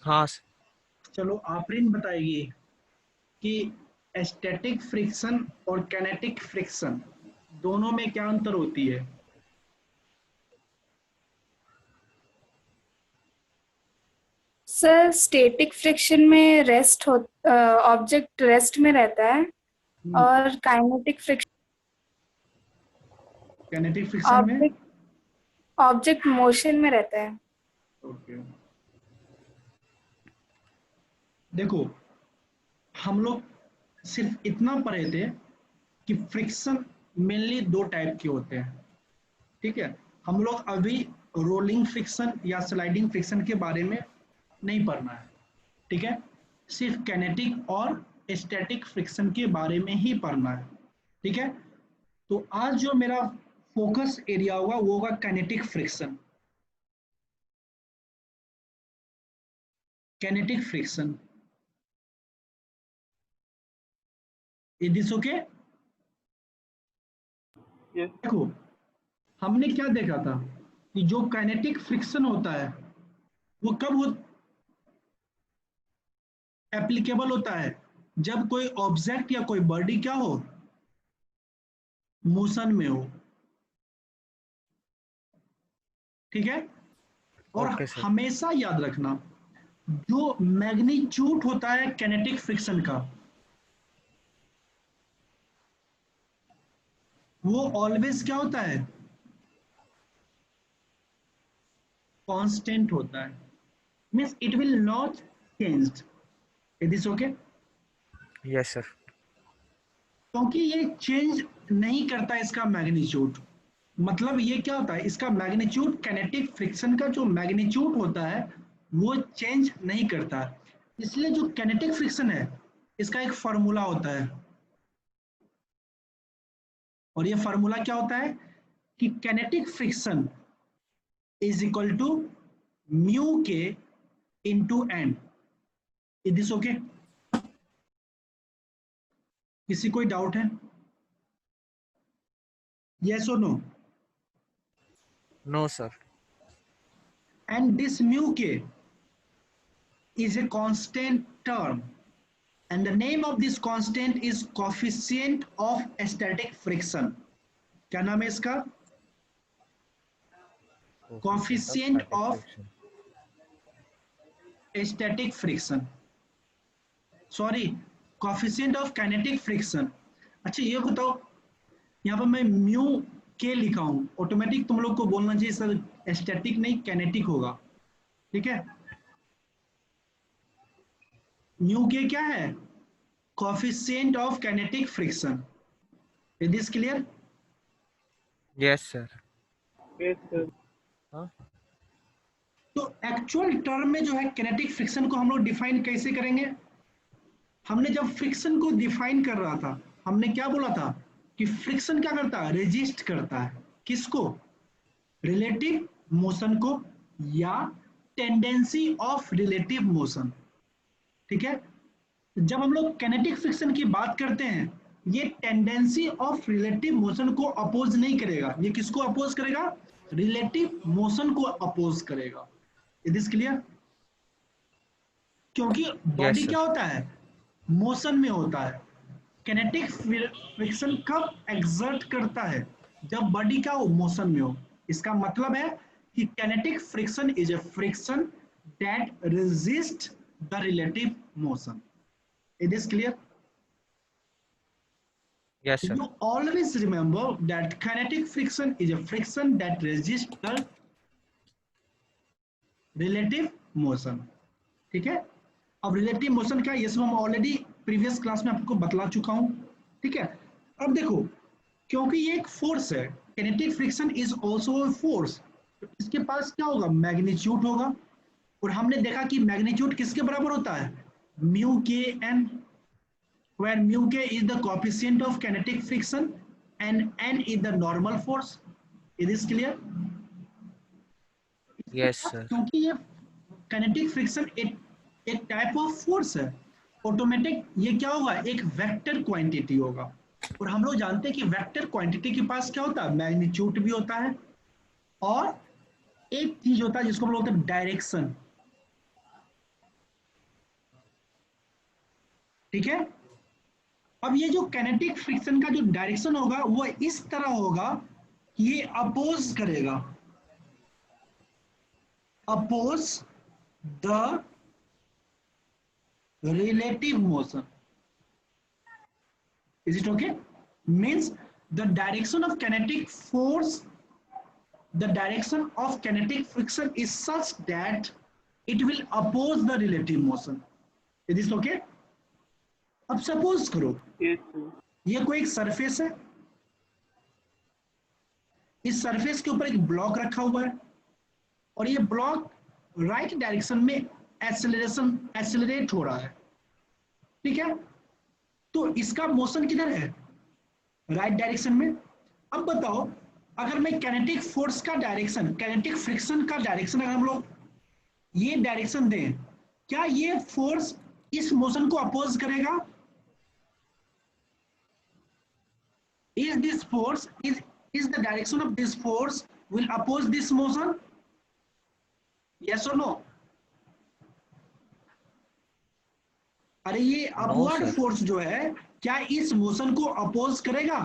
हाँ चलो आफरीन बताएगी कि स्टैटिक फ्रिक्शन और कैनेटिक फ्रिक्शन दोनों में क्या अंतर होती है। सर स्टैटिक फ्रिक्शन में रेस्ट हो ऑब्जेक्ट रेस्ट में रहता है और काइनेटिक फ्रिक्शन कैनेटिक फ्रिक्शन में ऑब्जेक्ट ऑब्जेक्ट मोशन में रहता है। ओके देखो, हम लोग सिर्फ इतना पढ़े थे कि फ्रिक्शन मेनली दो टाइप के होते हैं। ठीक है, हम लोग अभी रोलिंग फ्रिक्शन या स्लाइडिंग फ्रिक्शन के बारे में नहीं पढ़ना है। ठीक है, सिर्फ कैनेटिक और स्टैटिक फ्रिक्शन के बारे में ही पढ़ना है। ठीक है, तो आज जो मेरा फोकस एरिया होगा वो होगा kinetic friction. Kinetic friction, is this okay? देखो, हमने क्या देखा था कि जो काइनेटिक फ्रिक्शन होता है वो कब एप्लीकेबल होता है, जब कोई ऑब्जेक्ट या कोई बॉडी क्या हो, मोशन में हो। ठीक है, और ओके सर। हमेशा याद रखना जो मैग्नीट्यूड होता है काइनेटिक फ्रिक्शन का वो ऑलवेज क्या होता है, कांस्टेंट होता है। Means it will not changed. Is this okay? Yes sir. क्योंकि ये चेंज नहीं करता इसका मैग्नीट्यूड। मतलब ये क्या होता है, इसका मैग्नीट्यूड काइनेटिक फ्रिक्शन का जो मैग्नीट्यूड होता है वो चेंज नहीं करता। इसलिए जो काइनेटिक फ्रिक्शन है इसका एक फार्मूला होता है, और ये फार्मूला क्या होता है कि kinetic friction is equal to mu k into N. Is this okay? किसी कोई डाउट है? यस और no? No sir. And this mu k is a constant term, and the name of this constant is coefficient of static friction. क्या नाम है इसका? Coefficient of coefficient static of friction. static friction, sorry, coefficient of kinetic friction। अच्छा ये बताओ, यहाँ पर मैं म्यू के लिखा हूँ, ऑटोमेटिक तुम लोग को बोलना चाहिए सर स्टैटिक नहीं कैनेटिक होगा। ठीक है, म्यू के क्या है, coefficient of kinetic friction। Is this clear? Yes sir. Yes sir. हाँ तो एक्चुअल टर्म में जो है किनेटिक फ्रिक्शन को हम लोग डिफाइन कैसे करेंगे। हमने जब फ्रिक्शन को डिफाइन कर रहा था हमने क्या बोला था कि फ्रिक्शन क्या करता है, रेजिस्ट करता है किसको, रिलेटिव मोशन को या टेंडेंसी ऑफ रिलेटिव मोशन। ठीक है, जब हम लोग किनेटिक फ्रिक्शन की बात करते हैं ये टेंडेंसी ऑफ रिलेटिव मोशन को अपोज नहीं करेगा, ये किसको अपोज करेगा, रिलेटिव मोशन को अपोज करेगा। Is this clear? क्योंकि यस बॉडी क्या सर। होता है, मोशन में होता है। किनेटिक फ्रिक्शन कब एक्सर्ट करता है, जब बॉडी क्या हो, मोशन में हो। इसका मतलब है कि kinetic friction is a friction that resists the relative motion. It is clear? Yes sir. You always remember that kinetic friction is a friction that resists the relative motion. ठीक है, अब रिलेटिव मोशन क्या है ये सब हम already previous class में आपको बतला चुका हूं। ठीक है, अब देखो, क्योंकि ये एक फोर्स है, kinetic friction is also a force, तो इसके पास क्या होगा, मैग्नीट्यूड होगा। और हमने देखा कि मैग्नीट्यूड किसके बराबर होता है, म्यू के N, where mu k is the coefficient of kinetic friction and n is the normal force. Is this clear? Yes sir. क्योंकि ये kinetic friction एक टाइप ऑफ फोर्स है, ऑटोमेटिक ये क्या होगा, एक वेक्टर क्वांटिटी होगा। और हम लोग जानते हैं कि वेक्टर क्वांटिटी के पास क्या होता है, मैग्नीट्यूड भी होता है और एक चीज होता है जिसको हम लोग बोलते हैं डायरेक्शन। ठीक है। अब ये जो काइनेटिक फ्रिक्शन का जो डायरेक्शन होगा वो इस तरह होगा कि ये अपोज करेगा, oppose the relative motion. Is it okay? Means the direction of kinetic force, the direction of kinetic friction is such that it will oppose the relative motion. Is this okay? अब suppose करो ये कोई एक surface है, इस surface के ऊपर एक ब्लॉक रखा हुआ है और ये ब्लॉक राइट डायरेक्शन में एक्सेलरेट हो रहा है, ठीक है। तो इसका मोशन किधर है? राइट डायरेक्शन में। अब बताओ अगर मैं काइनेटिक फोर्स का डायरेक्शन, काइनेटिक फ्रिक्शन का डायरेक्शन अगर हम लोग ये डायरेक्शन दें, क्या ये फोर्स इस मोशन को अपोज करेगा? Is this force is the direction of this force will oppose this motion? Yes or no? अरे ये अपवर्ड फोर्स जो है क्या इस मोशन को अपोज करेगा?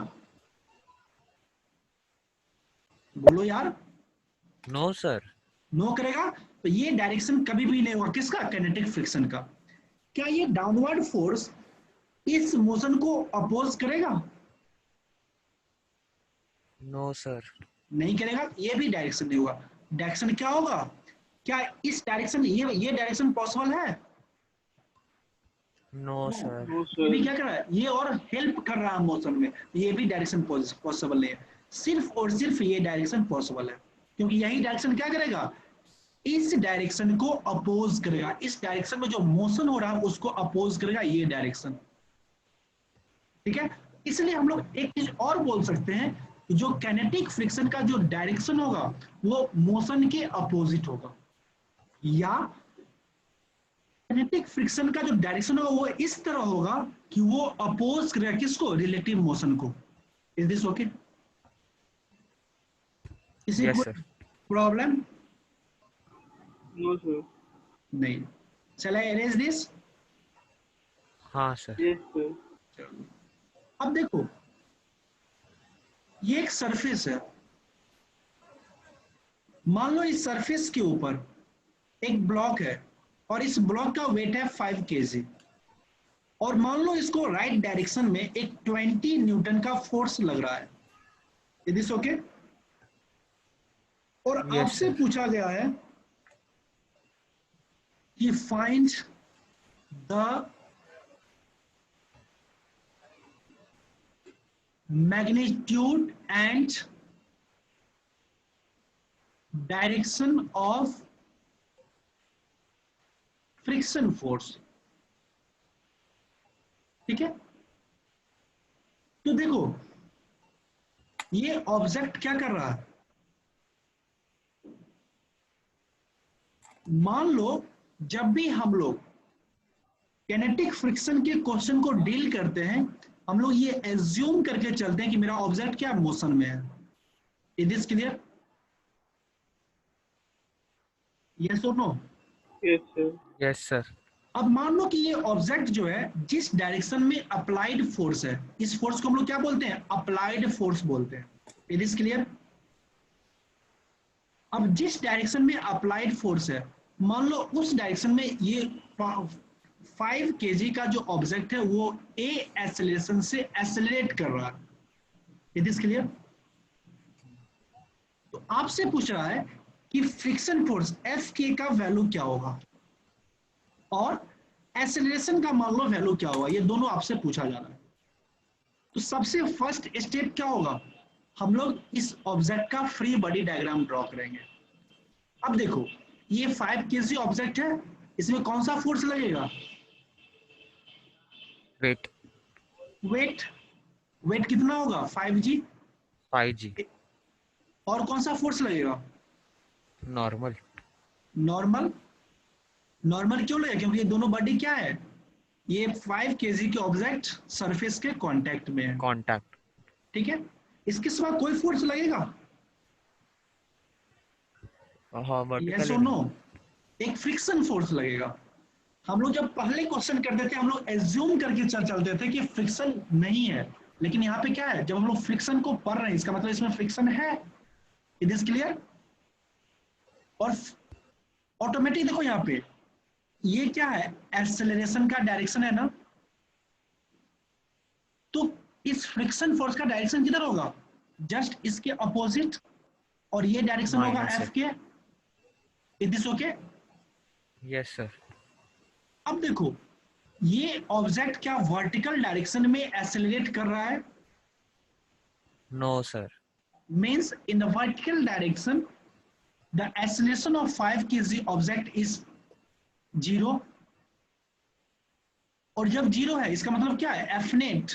बोलो यार। No sir. नो करेगा। तो ये डायरेक्शन कभी भी नहीं होगा किसका? काइनेटिक फ्रिक्शन का। क्या ये डाउनवर्ड फोर्स इस मोशन को अपोज करेगा? No sir. नहीं करेगा। ये भी डायरेक्शन नहीं होगा। डायरेक्शन क्या होगा? क्या इस डायरेक्शन ये डायरेक्शन पॉसिबल है? No sir. ये भी क्या कर रहा है? ये और हेल्प कर रहा है मोशन में, ये भी डायरेक्शन पॉसिबल नहीं है। सिर्फ और सिर्फ ये डायरेक्शन पॉसिबल है क्योंकि यही डायरेक्शन क्या करेगा? इस डायरेक्शन को अपोज करेगा। इस डायरेक्शन में जो मोशन हो रहा है उसको अपोज करेगा ये डायरेक्शन, ठीक है। इसलिए हम लोग एक चीज और बोल सकते हैं, जो काइनेटिक फ्रिक्शन का जो डायरेक्शन होगा वो मोशन के अपोजिट होगा, या काइनेटिक फ्रिक्शन का जो डायरेक्शन होगा वो इस तरह होगा कि वो अपोज करेगा किसको? रिलेटिव मोशन को। Is this okay? Is it problem? No sir. नहीं। Shall I erase this? हाँ सर। Yes sir. अब देखो ये एक सरफेस है, मान लो इस सरफेस के ऊपर एक ब्लॉक है और इस ब्लॉक का वेट है 5 kg और मान लो इसको राइट डायरेक्शन में एक 20 न्यूटन का फोर्स लग रहा है। Is this okay? और Yes, आपसे sir. पूछा गया है कि find the magnitude and direction of friction force, ठीक है। तो देखो ये ऑब्जेक्ट क्या कर रहा है, मान लो जब भी हम लोग काइनेटिक फ्रिक्शन के क्वेश्चन को डील करते हैं हम लोग ये एज्यूम करके चलते हैं कि मेरा ऑब्जेक्ट क्या मोशन में है। Is this clear? यस और no? Yes sir. Yes sir. अब मान लो कि ये ऑब्जेक्ट जो है जिस डायरेक्शन में अप्लाइड फोर्स है, इस फोर्स को हम लोग क्या बोलते हैं? अप्लाइड फोर्स बोलते हैं। Is this clear? अब जिस डायरेक्शन में अप्लाइड फोर्स है मान लो उस डायरेक्शन में ये 5 kg का जो ऑब्जेक्ट है वो ए एक्सेलरेशन से एक्सेलरेट कर रहा है। Is this clear? तो आपसे पूछ रहा है कि फ्रिक्शन फोर्स एफ के का वैल्यू क्या होगा और एक्सेलरेशन का मान लो वैल्यू क्या होगा, ये दोनों आपसे पूछा जा रहा है। तो सबसे फर्स्ट स्टेप क्या होगा, हम लोग इस ऑब्जेक्ट का फ्री बॉडी डायग्राम ड्रॉ करेंगे। अब देखो ये 5 kg ऑब्जेक्ट है, इसमें कौन सा फोर्स लगेगा? वेट। वेट कितना होगा? 5g। 5g। और कौन सा फोर्स लगेगा? नॉर्मल। नॉर्मल क्यों लगेगा? क्योंकि ये दोनों बॉडी क्या है, ये 5 kg के ऑब्जेक्ट सरफेस के कांटेक्ट में है, कांटेक्ट। ठीक है। इसके सिवा कोई फोर्स लगेगा? हाँ यस और नो? एक फ्रिक्शन फोर्स लगेगा। हम लोग जब पहले क्वेश्चन करते थे हम लोग एज्यूम करके चलते थे कि फ्रिक्शन नहीं है, लेकिन यहाँ पे क्या है, जब हम लोग फ्रिक्शन को पढ़ रहे हैं इसका मतलब इसमें फ्रिक्शन है। It is clear. और ऑटोमेटिक देखो यहाँ पे ये क्या है, एक्सेलरेशन का डायरेक्शन है ना, तो इस फ्रिक्शन फोर्स का डायरेक्शन किधर होगा, जस्ट इसके अपोजिट, और ये डायरेक्शन होगा minus F K. Is this okay? Yes sir. अब देखो ये ऑब्जेक्ट क्या वर्टिकल डायरेक्शन में एक्सेलरेट कर रहा है? No sir. Means in the vertical direction the acceleration of 5 kg object is 0, और जब 0 है इसका मतलब क्या है, f net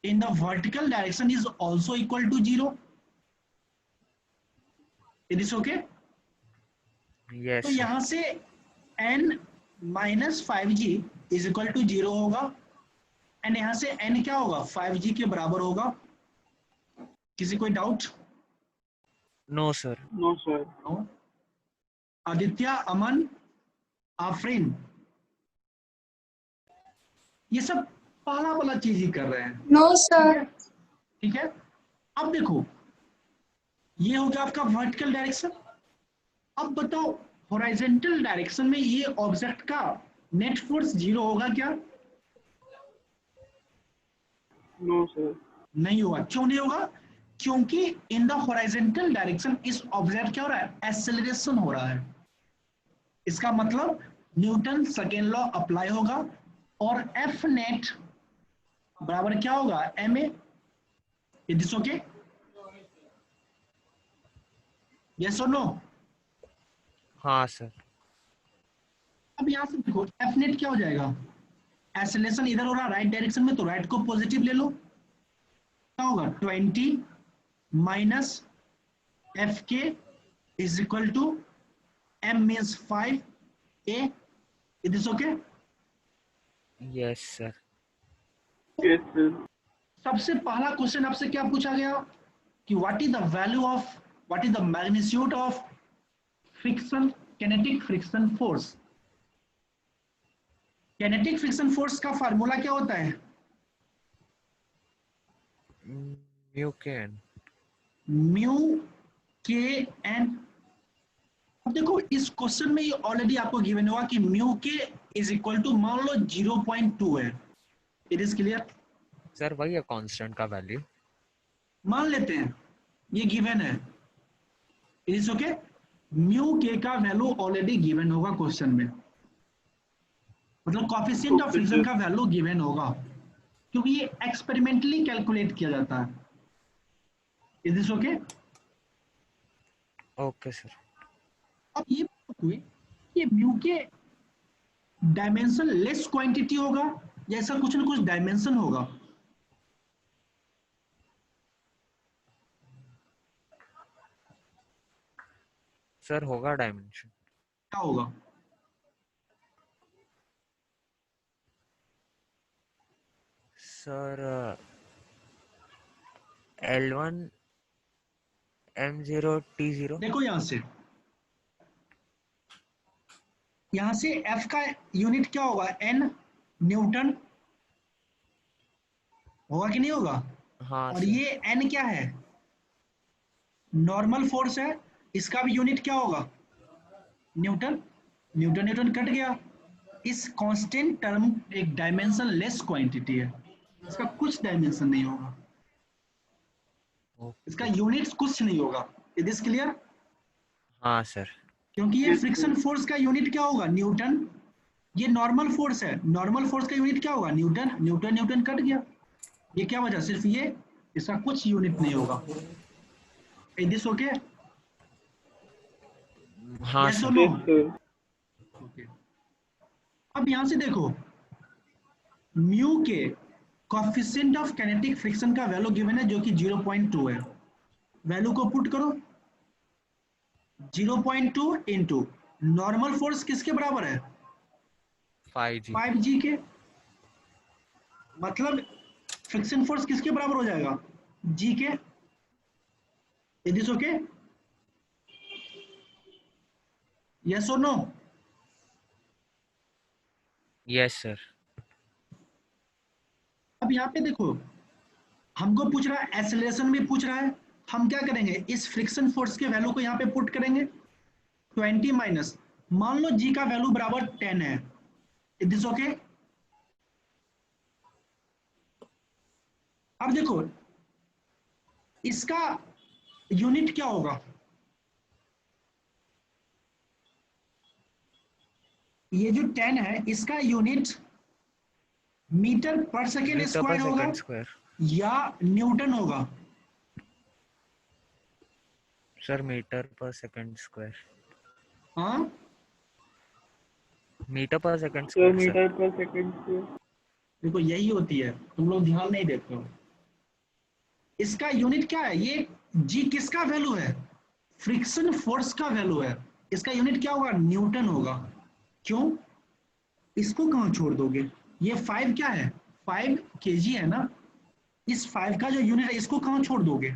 in the vertical direction is also equal to 0. It is okay? Yes तो सर। यहां से n minus 5g is equal to 0 होगा, एंड यहां से n क्या होगा, 5g के बराबर होगा। किसी कोई doubt? No sir. No, sir. No. Aditya, Aman, Afreen, ये सब पहला वाला चीज ही कर रहे हैं। No sir. ठीक है। अब देखो ये हो गया आपका वर्टिकल डायरेक्शन। अब बताओ हॉरिजॉन्टल डायरेक्शन में ये ऑब्जेक्ट का नेट फोर्स 0 होगा क्या? No, sir. नहीं होगा। क्यों नहीं होगा? क्योंकि इन द हॉरिजॉन्टल डायरेक्शन इस ऑब्जेक्ट क्या हो रहा है, एक्सेलरेशन हो रहा है। इसका मतलब न्यूटन सेकेंड लॉ अप्लाई होगा, और एफ नेट बराबर क्या होगा, M A. Is this okay? Yes और नो? हाँ सर। अब यहां से देखो एफ नेट क्या हो जाएगा, एक्सेलरेशन इधर हो रहा है राइट डायरेक्शन में, तो राइट को पॉजिटिव ले लो, क्या होगा 20 minus F K is equal to M means 5 A. Is this okay? Yes sir. Yes, sir. सबसे पहला क्वेश्चन आपसे क्या पूछा गया कि what is the value of, what is the magnitude of friction, kinetic friction force. Kinetic friction force का formula क्या होता है, म्यू के एन। म्यू के एन। अब देखो इस क्वेश्चन में ये ऑलरेडी आपको गिवन हुआ कि म्यू के इज इक्वल टू मान लो 0.2 है। It is clear? सर वही है कांस्टेंट का वैल्यू। मान लेते हैं ये गिवन है। It is okay? Mu K का वैल्यू ऑलरेडी गिवन होगा क्वेश्चन में, मतलब कोएफिशिएंट ऑफ फ्रिक्शन का वैल्यू गिवन होगा, क्योंकि ये एक्सपेरिमेंटली कैलकुलेट किया जाता है। Is this okay? Okay sir. अब ये हुई ये म्यू के डायमेंशन लेस क्वांटिटी होगा या ऐसा कुछ ना कुछ डायमेंशन होगा? सर होगा डायमेंशन। क्या होगा? Sir L1 M0 T0। देखो यहां से F का यूनिट क्या होगा, N न्यूटन होगा कि नहीं होगा? हाँ और सर। ये N क्या है, नॉर्मल फोर्स है, इसका भी यूनिट क्या होगा, न्यूटन। न्यूटन न्यूटन कट गया। इस कांस्टेंट टर्म एक डायमेंशन लेस क्वांटिटी है, इसका कुछ डायमेंशन नहीं होगा, इसका यूनिट कुछ नहीं होगा। Is this clear? हाँ सर। क्योंकि ये फ्रिक्शन फोर्स का यूनिट क्या होगा, न्यूटन। ये नॉर्मल फोर्स है, नॉर्मल फोर्स का यूनिट क्या होगा, न्यूटन। न्यूटन न्यूटन कट गया, ये क्या वजह, सिर्फ ये, इसका कुछ यूनिट नहीं होगा। Is this okay? हाँ यस सर। और नो? Yes, sir. ओके। अब यहां से देखो म्यू के कोएफिशिएंट ऑफ काइनेटिक फ्रिक्शन का वैल्यू गिवन है जो कि 0.2 है। वैल्यू को पुट करो, 0.2 इंटू नॉर्मल फोर्स किसके बराबर है, 5G। 5g के, मतलब फ्रिक्शन फोर्स किसके बराबर हो जाएगा, g के। Is this okay? यस और नो? Yes sir. अब यहाँ पे देखो, हमको पूछ रहा है, एक्सेलरेशन में पूछ रहा है, हम क्या करेंगे, इस फ्रिक्शन फोर्स के वैल्यू को यहाँ पे पुट करेंगे 20 माइनस, मान लो जी का वैल्यू बराबर 10 है, इज दिस ओके? अब देखो इसका यूनिट क्या होगा, ये जो 10 है इसका unit metre per second metre square per होगा सेकंड स्क्वायर। या न्यूटन होगा? Sir metre per second square. हाँ, metre per second sir square sir. Metre per second से। देखो यही होती है, तुम लोग ध्यान नहीं देते हो। इसका यूनिट क्या है, ये जी किसका वैल्यू है, फ्रिक्शन फोर्स का वैल्यू है, इसका यूनिट क्या होगा, न्यूटन होगा। क्यों, इसको कहां छोड़ दोगे, ये 5 क्या है, 5 केजी है ना, इस 5 का जो यूनिट है इसको कहां छोड़ दोगे?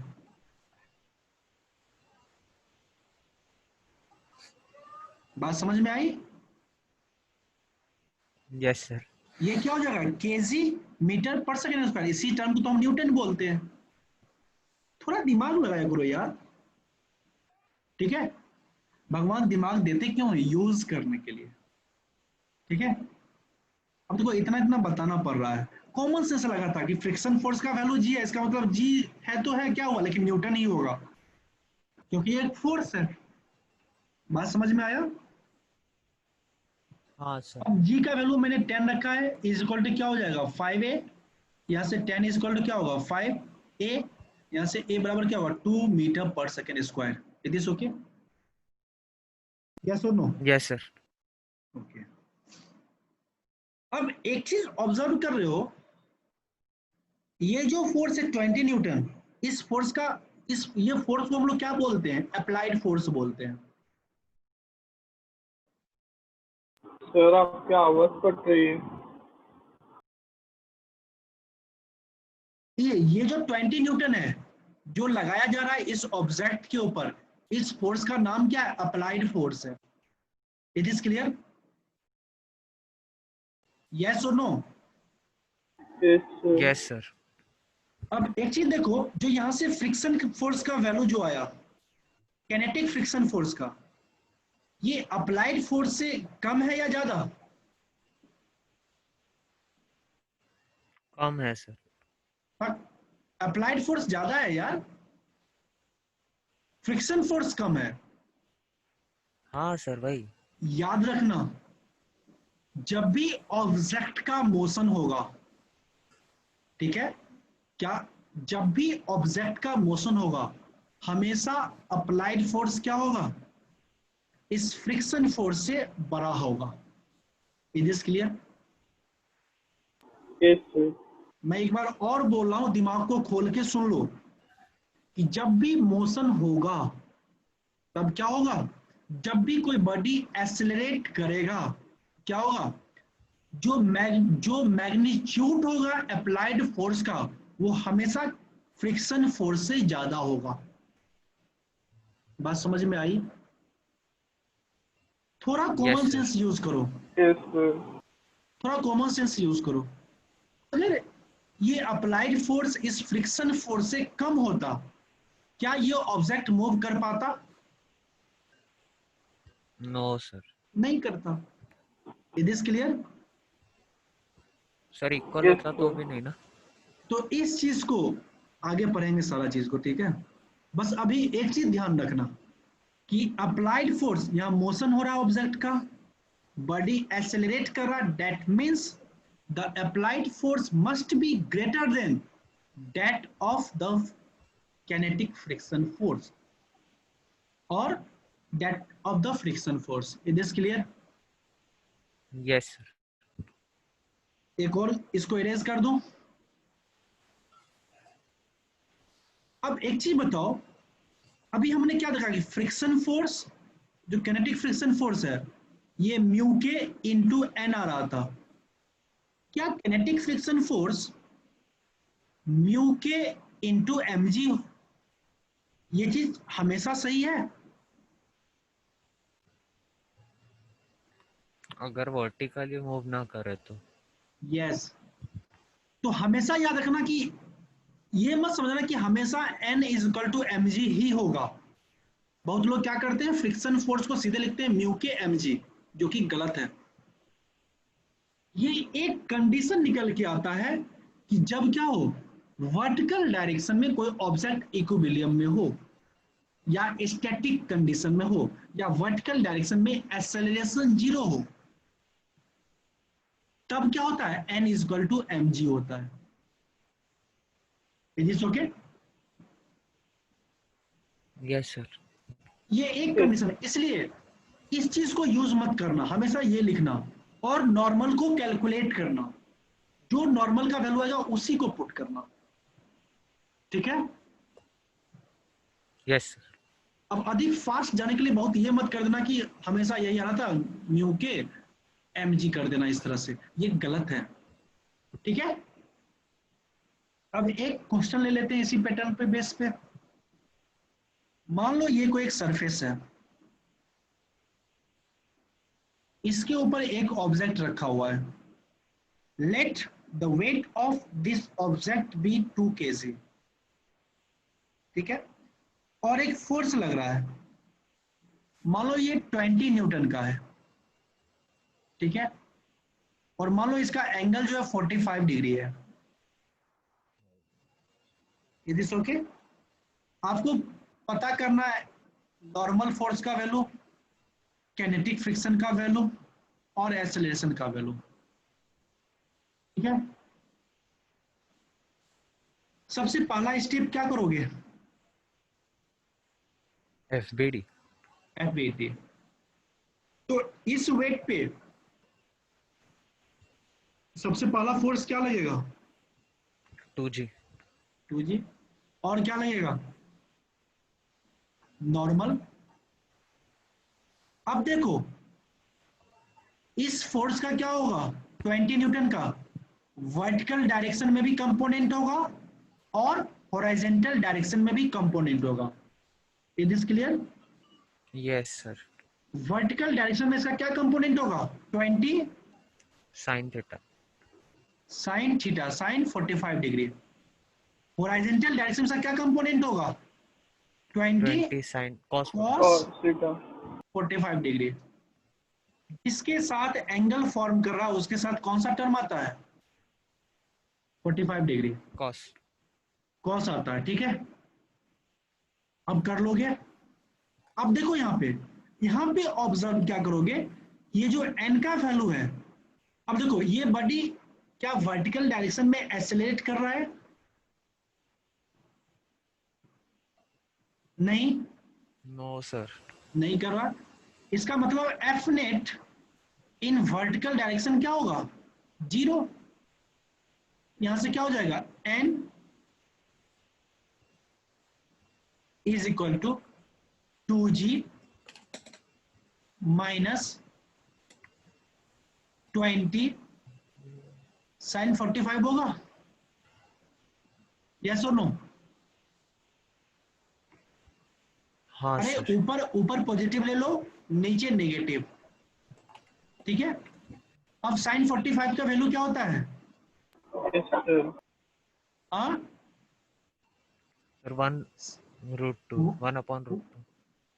बात समझ में आई? Yes sir. ये क्या हो जाएगा, KG metre per second square, इसी टर्म को तो हम न्यूटन बोलते हैं। थोड़ा दिमाग लगाया करो यार, ठीक है? भगवान दिमाग देते क्यों है, यूज करने के लिए, ठीक है? अब देखो इतना इतना बताना पड़ रहा है, कॉमन सेंस लगा था कि फ्रिक्शन फोर्स का वैल्यू जी है, इसका मतलब जी है तो है, क्या हुआ, लेकिन न्यूटन ही होगा क्योंकि ये एक फोर्स है। बात समझ में आया? हाँ सर। अब जी का वैल्यू मैंने 10 रखा है, इज इक्वल टू क्या हो जाएगा 5a, यहाँ से 10 इज इक्वल टू क्या होगा 5a, यहाँ से a बराबर क्या होगा 2 metre per second square. Is this okay? Yes और नो? Yes sir. ओके। अब एक चीज ऑब्जर्व कर रहे हो, ये जो फोर्स है 20 न्यूटन, इस फोर्स का, इस ये फोर्स को हम लोग क्या बोलते हैं, अप्लाइड फोर्स बोलते हैं। सर आपकी आवाज कट रही है। ये जो 20 न्यूटन है जो लगाया जा रहा है इस ऑब्जेक्ट के ऊपर, इस फोर्स का नाम क्या है, अप्लाइड फोर्स है। It is clear? यस और no? Yes sir. Yes sir. अब एक चीज देखो, जो यहां से फ्रिक्शन फोर्स का वैल्यू जो आया, कैनेटिक फ्रिक्शन फोर्स का, ये अप्लाइड फोर्स से कम है या ज्यादा? कम है सर। अप्लाइड फोर्स ज्यादा है यार, फ्रिक्शन फोर्स कम है। हाँ सर भाई। याद रखना, जब भी ऑब्जेक्ट का मोशन होगा, ठीक है क्या, जब भी ऑब्जेक्ट का मोशन होगा हमेशा अप्लाइड फोर्स क्या होगा, इस फ्रिक्शन फोर्स से बड़ा होगा। Is this clear? Yes sir. मैं एक बार और बोल रहा हूं, दिमाग को खोल के सुन लो, कि जब भी मोशन होगा तब क्या होगा, जब भी कोई बॉडी एक्सेलरेट करेगा क्या होगा, जो मैग्नीट्यूड होगा अप्लाइड फोर्स का वो हमेशा फ्रिक्शन फोर्स से ज्यादा होगा। बात समझ में आई? थोड़ा yes common sir. Sense use करो, यस सर। थोड़ा कॉमन सेंस यूज करो। अगर ये अप्लाइड फोर्स इस फ्रिक्शन फोर्स से कम होता, क्या ये ऑब्जेक्ट मूव कर पाता? No sir. नहीं करता। Is this clear? Sir equal yes होता तो सर। भी नहीं ना। तो इस चीज को आगे पढ़ेंगे सारा चीज को, ठीक है? बस अभी एक चीज ध्यान रखना कि अप्लाइड फोर्स, यहां मोशन हो रहा है ऑब्जेक्ट का, बॉडी एक्सेलरेट कर रहा, that means the applied force must be greater than that of the kinetic friction force or that of the friction force. Is this clear? Yes sir. एक और इसको इरेज कर दूं। अब एक चीज बताओ, अभी हमने क्या देखा कि फ्रिक्शन फोर्स, जो kinetic फ्रिक्शन फोर्स है, ये म्यू के इंटू एन आ रहा था। क्या kinetic friction force mu k into M G, ये चीज हमेशा सही है? अगर वर्टिकली मूव ना करे तो। यस, तो हमेशा याद रखना कि ये मत समझना कि हमेशा N is equal to mg ही होगा। बहुत लोग क्या करते हैं, फ्रिक्शन फोर्स को सीधे लिखते हैं म्यू के mg, जो कि गलत है। ये एक कंडीशन निकल के आता है कि जब क्या हो, वर्टिकल डायरेक्शन में कोई ऑब्जेक्ट इक्विलिब्रियम में हो, या स्टैटिक कंडीशन में हो, या वर्टिकल डायरेक्शन में एक्सेलरेशन 0 हो, तब क्या होता है, N is equal to mg होता है। Is okay? Yes sir. ये एक कंडीशन है, इसलिए इस चीज को यूज मत करना, हमेशा ये लिखना और नॉर्मल को कैलकुलेट करना, जो नॉर्मल का वैल्यू आएगा उसी को पुट करना, ठीक है? Yes sir. अब अधिक फास्ट जाने के लिए बहुत ये मत कर देना कि हमेशा यही आ रहा था म्यू के mg कर देना, इस तरह से ये गलत है, ठीक है? अब एक क्वेश्चन ले लेते हैं इसी पैटर्न पे बेस पे। मान लो ये कोई एक सरफेस है, इसके ऊपर एक ऑब्जेक्ट रखा हुआ है। Let the weight of this object be 2 kg, ठीक है? और एक फोर्स लग रहा है, मान लो ये 20 न्यूटन का है, ठीक है? और मान लो इसका एंगल जो है 45 डिग्री है। Is this okay? आपको पता करना है नॉर्मल फोर्स का वैल्यू, काइनेटिक फ्रिक्शन का वैल्यू और एक्सेलरेशन का वैल्यू, ठीक है? सबसे पहला स्टेप क्या करोगे, FBD। FBD। तो इस वेट पे सबसे पहला फोर्स क्या लगेगा, 2G। 2G। और क्या लगेगा, नॉर्मल। अब देखो इस फोर्स का क्या होगा, 20 न्यूटन का वर्टिकल डायरेक्शन में भी कंपोनेंट होगा और हॉरिजॉन्टल डायरेक्शन में भी कंपोनेंट होगा। Is this clear? Yes sir. Vertical direction में इसका क्या कंपोनेंट होगा, 20 sine theta. Sine theta, sine 45 degree. Horizontal direction में क्या कंपोनेंट होगा, 20 20 sine cos. cos theta 45 degree. इसके साथ एंगल फॉर्म कर रहा है, उसके साथ कौन सा टर्म आता है, 45 डिग्री कॉस। कॉस आता है, ठीक है? अब कर लोगे। अब देखो यहाँ पे ऑब्जर्व क्या करोगे, ये जो n का वैल्यू है, अब देखो ये बॉडी क्या वर्टिकल डायरेक्शन में एक्सेलरेट कर रहा है, नहीं, नो सर। नहीं कर रहा। इसका मतलब F net in vertical direction क्या होगा, 0। यहां से क्या हो जाएगा, n is equal to 2G minus 20 sine 45 होगा, यस और नो? हाँ अरे सर। ऊपर ऊपर पॉजिटिव ले लो, नीचे नेगेटिव, ठीक है? अब साइन 45 का वैल्यू क्या होता है, हाँ, सर 1/√2 1/√2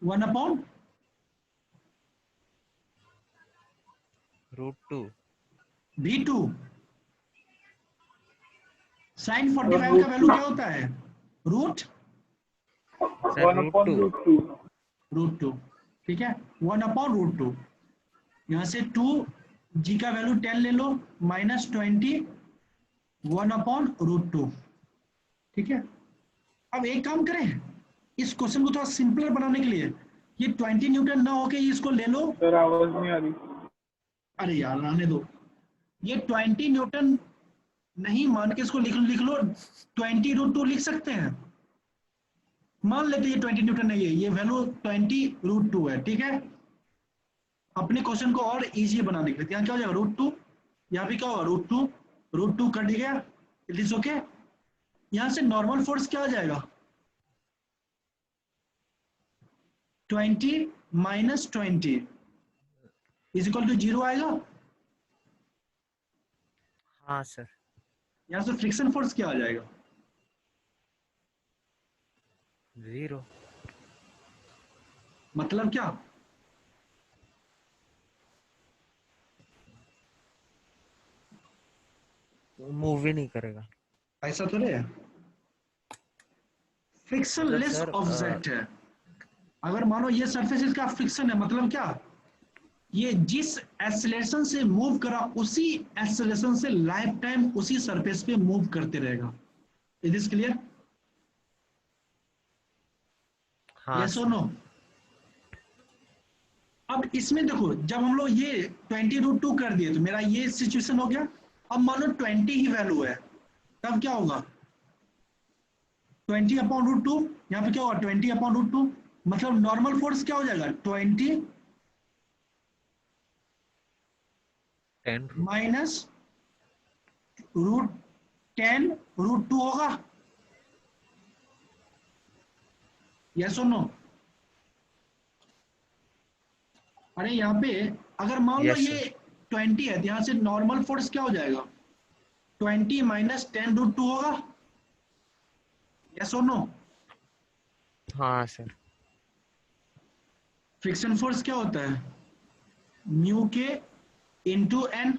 1/√2 V2। साइन 45 का वैल्यू क्या होता है, रूट सर √2। √2, ठीक है? 1/√2। यहाँ से 2G का वैल्यू 10 ले लो, माइनस 20 1/√2, ठीक है? अब एक काम करें, इस क्वेश्चन को थोड़ा सिंपलर बनाने के लिए, ये 20 न्यूटन ना होके इसको ले लो। सर आवाज नहीं आ रही। अरे यार रहने दो, ये 20 न्यूटन नहीं मान के इसको लिख लो 20√2 लिख सकते हैं। मान लेते हैं ये 20 न्यूटन नहीं है, ये वैल्यू 20√2 है, ठीक है? अपने क्वेश्चन को और इजी बनाने के लिए यहाँ क्या हो जाएगा, √2, यहाँ भी क्या होगा, √2 कट गया, इट इज ओके। यहाँ से नॉर्मल फोर्स क्या आ जाएगा, 20 माइनस 20 इज इक्वल टू 0 आएगा। हाँ सर। यहाँ से फ्रिक्शन फोर्स क्या आ जाएगा? 0। मतलब क्या? मूव ही नहीं करेगा। ऐसा तो नहीं है, फ्रिक्शन मतलब लेस सर ऑब्जेक्ट है। अगर मानो ये सरफेस इसका फ्रिक्शन है, मतलब क्या, ये जिस एक्सेलरेशन से मूव करा उसी एक्सेलरेशन से लाइफ टाइम उसी सरफेस पे मूव करते रहेगा। Is this clear? हाँ यस और सर। नो? अब इसमें देखो, जब हम लोग ये 20√2 कर दिए तो मेरा ये सिचुएशन हो गया। अब मान लो 20 ही वैल्यू है, तब क्या होगा? 20/√2, यहाँ पे क्या होगा? 20/√2, मतलब नॉर्मल फोर्स क्या हो जाएगा? 20 10 माइनस √10√2 होगा। यस और नो? अरे यहाँ पे अगर मान लो यस ये सर। 20 है तो यहाँ से नॉर्मल फोर्स क्या हो जाएगा? 20 माइनस 10√2 होगा। यस और नो? हाँ सर। फ्रिक्शन फोर्स क्या होता है? Mu k into N.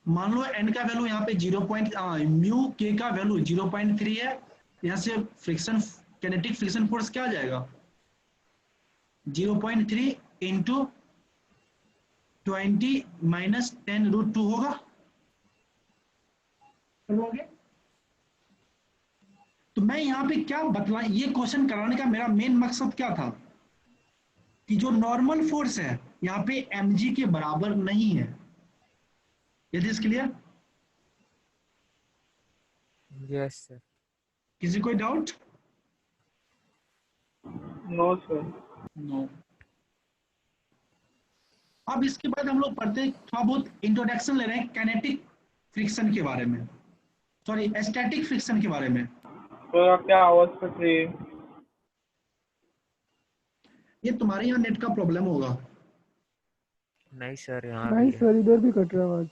मान लो एन का वैल्यू यहाँ पे म्यू के का वैल्यू 0.3 है, यहाँ से फ्रिक्शन कैनेटिक फ्रिक्शन फोर्स क्या आ जाएगा? 0.3 इंटू 20 माइनस 10√2 होगा। तो मैं यहाँ पे क्या बतला, ये क्वेश्चन कराने का मेरा मेन मकसद क्या था कि जो नॉर्मल फोर्स है यहाँ पे mg के बराबर नहीं है। It is clear? Yes sir. किसी कोई डाउट? No sir. नो। अब इसके बाद हम लोग पढ़ते हैं, थोड़ा बहुत इंट्रोडक्शन ले रहे हैं कैनेटिक फ्रिक्शन के बारे में, सॉरी स्टैटिक फ्रिक्शन के बारे में। सर आप क्या आवाज कट रही है? ये तुम्हारे यहाँ नेट का प्रॉब्लम होगा। नहीं सर, यहाँ नहीं भी है। सर, इधर भी कट रहा है आवाज।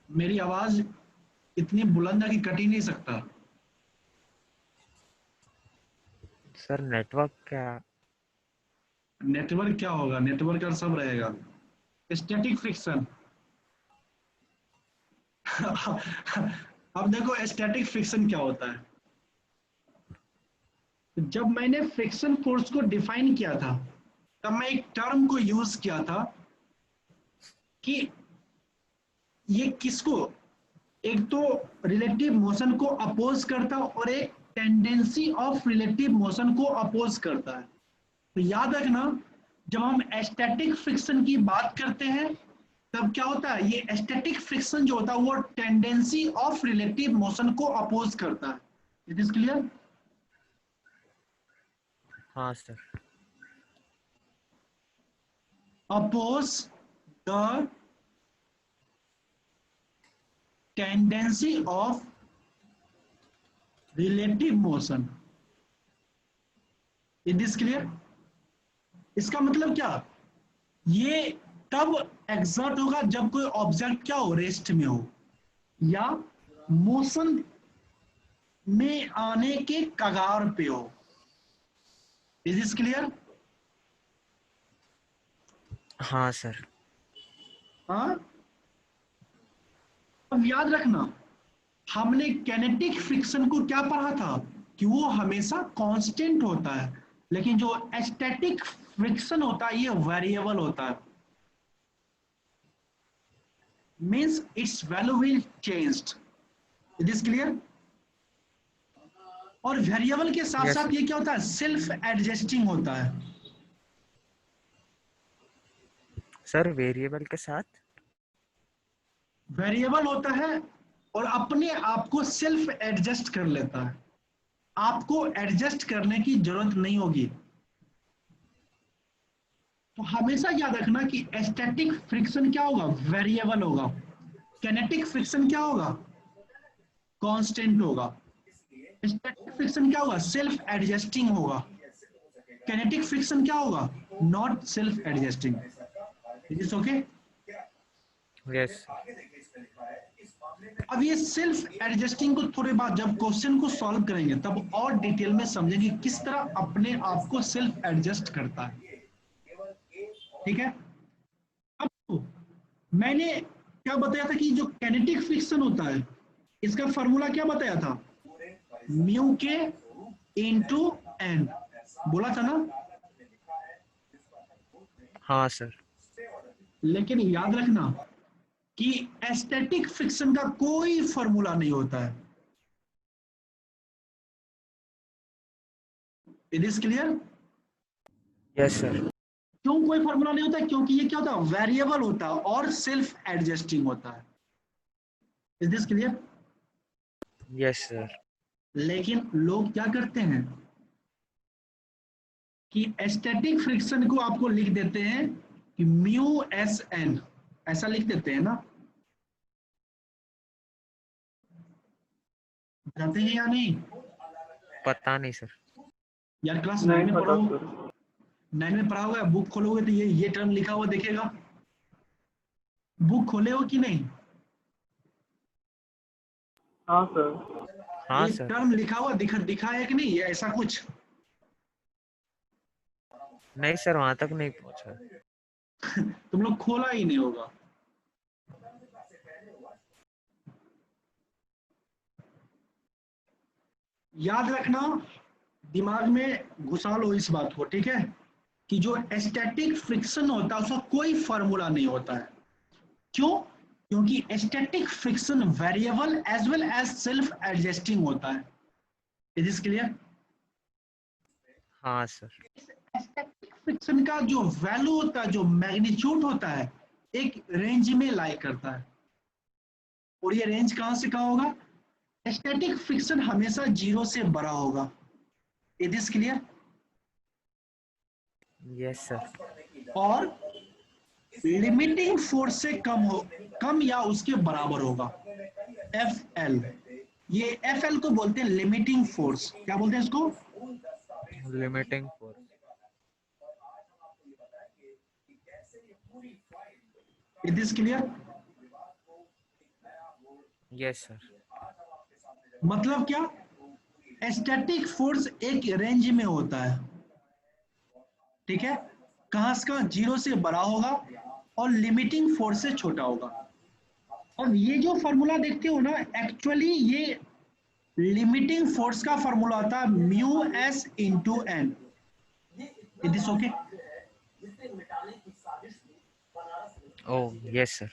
मेरी आवाज इतनी बुलंद है कि कट ही नहीं सकता। सर नेटवर्क क्या? नेटवर्क क्या होगा? नेटवर्क का सब रहेगा। स्टैटिक फ्रिक्शन अब देखो स्टैटिक फ्रिक्शन क्या होता है। जब मैंने फ्रिक्शन फोर्स को डिफाइन किया था तब मैं एक टर्म को यूज किया था कि ये किसको, एक तो रिलेटिव मोशन को अपोज करता और एक टेंडेंसी ऑफ रिलेटिव मोशन को अपोज करता है। तो याद रखना, जब हम स्टैटिक फ्रिक्शन की बात करते हैं तब क्या होता है, ये स्टैटिक फ्रिक्शन जो होता है वो टेंडेंसी ऑफ रिलेटिव मोशन को अपोज करता है। It is clear? हाँ sir. oppose the tendency of relative motion. Is this clear? इसका मतलब क्या, ये तब एग्जर्ट होगा जब कोई ऑब्जेक्ट क्या हो, रेस्ट में हो या मोशन में आने के कगार पे हो। Is this clear? हाँ सर। हाँ, अब याद रखना, हमने कैनेटिक फ्रिक्शन को क्या पढ़ा था कि वो हमेशा कांस्टेंट होता है, लेकिन जो स्टैटिक फ्रिक्शन होता है ये वेरिएबल होता है। Means it's value will changed. It is clear? और वेरिएबल के साथ Yes, साथ sir. ये क्या होता है, सेल्फ एडजस्टिंग होता है। सर वेरिएबल के साथ? वेरिएबल होता है और अपने आप को सेल्फ एडजस्ट कर लेता है, आपको एडजस्ट करने की जरूरत नहीं होगी। तो हमेशा याद रखना कि स्टैटिक फ्रिक्शन क्या होगा, वेरिएबल होगा। कैनेटिक फ्रिक्शन क्या होगा, कांस्टेंट होगा। स्टैटिक फ्रिक्शन क्या होगा, सेल्फ एडजस्टिंग होगा। कैनेटिक फ्रिक्शन क्या होगा, not self-adjusting. Is this okay? Yes. अब ये सेल्फ एडजस्टिंग को थोड़े बाद जब क्वेश्चन को सॉल्व करेंगे तब और डिटेल में समझेंगे किस तरह अपने आप को सेल्फ एडजस्ट करता है। ठीक है, अब मैंने क्या बताया था कि जो काइनेटिक फ्रिक्शन होता है इसका फॉर्मूला क्या बताया था, म्यू के इनटू एन, बोला था ना। हाँ सर। लेकिन याद रखना कि एस्थेटिक फ्रिक्शन का कोई फॉर्मूला नहीं होता है। It is clear? Yes sir. क्यों कोई फॉर्मूला नहीं होता है? क्योंकि ये क्या होता है, वेरिएबल होता है और सेल्फ एडजस्टिंग होता है। Is this clear? Yes sir. लेकिन लोग क्या करते हैं कि एस्थेटिक फ्रिक्शन को आपको लिख देते हैं कि म्यू एस एन, ऐसा लिख देते हैं ना, जानते हैं या नहीं? पता नहीं सर। यार क्लास नहीं 9 में पता पढ़ो, सर। 9 में पढ़ा हुआ है, बुक खोलोगे तो ये टर्म लिखा हुआ देखेगा। बुक खोले हो कि नहीं? हाँ सर। हाँ ये सर। टर्म लिखा हुआ दिखा है कि नहीं, ऐसा कुछ? नहीं सर, वहां तक नहीं पहुंचा। तुम लोग खोला ही नहीं होगा। याद रखना, दिमाग में घुसा लो इस बात को, ठीक है, कि जो एस्थेटिक फ्रिक्शन होता है उसका कोई फॉर्मूला नहीं होता है। क्यों? क्योंकि static friction variable as well as self adjusting होता है। Is this clear? हाँ सर। एस्थेटिक फ्रिक्शन का जो वैल्यू होता है, जो मैग्नीट्यूड होता है, एक रेंज में लाई करता है। और ये रेंज कहां से कहां होगा? एस्थेटिक फ्रिक्शन हमेशा 0 से बड़ा होगा। Is this clear? Yes sir. और लिमिटिंग फोर्स से कम या उसके बराबर होगा, एफ एल। ये एफ एल को बोलते हैं लिमिटिंग फोर्स। क्या बोलते हैं इसको? Limiting force. Is this clear? Yes sir. मतलब क्या? एस्थेटिक फोर्स एक रेंज में होता है, ठीक है, कहां से कहां? 0 से बड़ा होगा और लिमिटिंग फोर्स से छोटा होगा। अब ये जो फॉर्मूला देखते हो ना, एक्चुअली ये लिमिटिंग फोर्स का फॉर्मूला होता है mu S into N. Is this okay? Oh yes sir.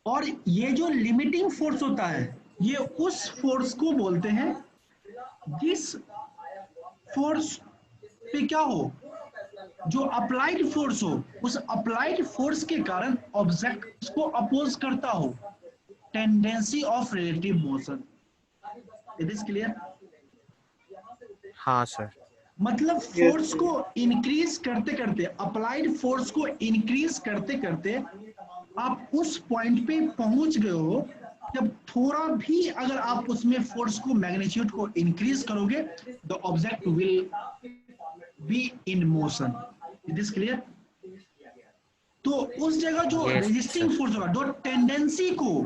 और ये जो लिमिटिंग फोर्स होता है ये उस फोर्स को बोलते हैं जिस फोर्स पे क्या हो, जो अप्लाइड फोर्स हो, उस अप्लाइड फोर्स के कारण ऑब्जेक्ट उसको अपोज करता हो, tendency of relative motion. It is clear? हाँ सर। मतलब फोर्स को इंक्रीज करते करते, अप्लाइड फोर्स को इंक्रीज करते करते आप उस पॉइंट पे पहुंच गए हो जब थोड़ा भी अगर आप उसमें फोर्स को, मैग्नीट्यूड को इंक्रीज करोगे, the object will be in motion. It is clear? तो उस जगह जो Yes, रेजिस्टिंग sir. फोर्स होगा, जो टेंडेंसी को,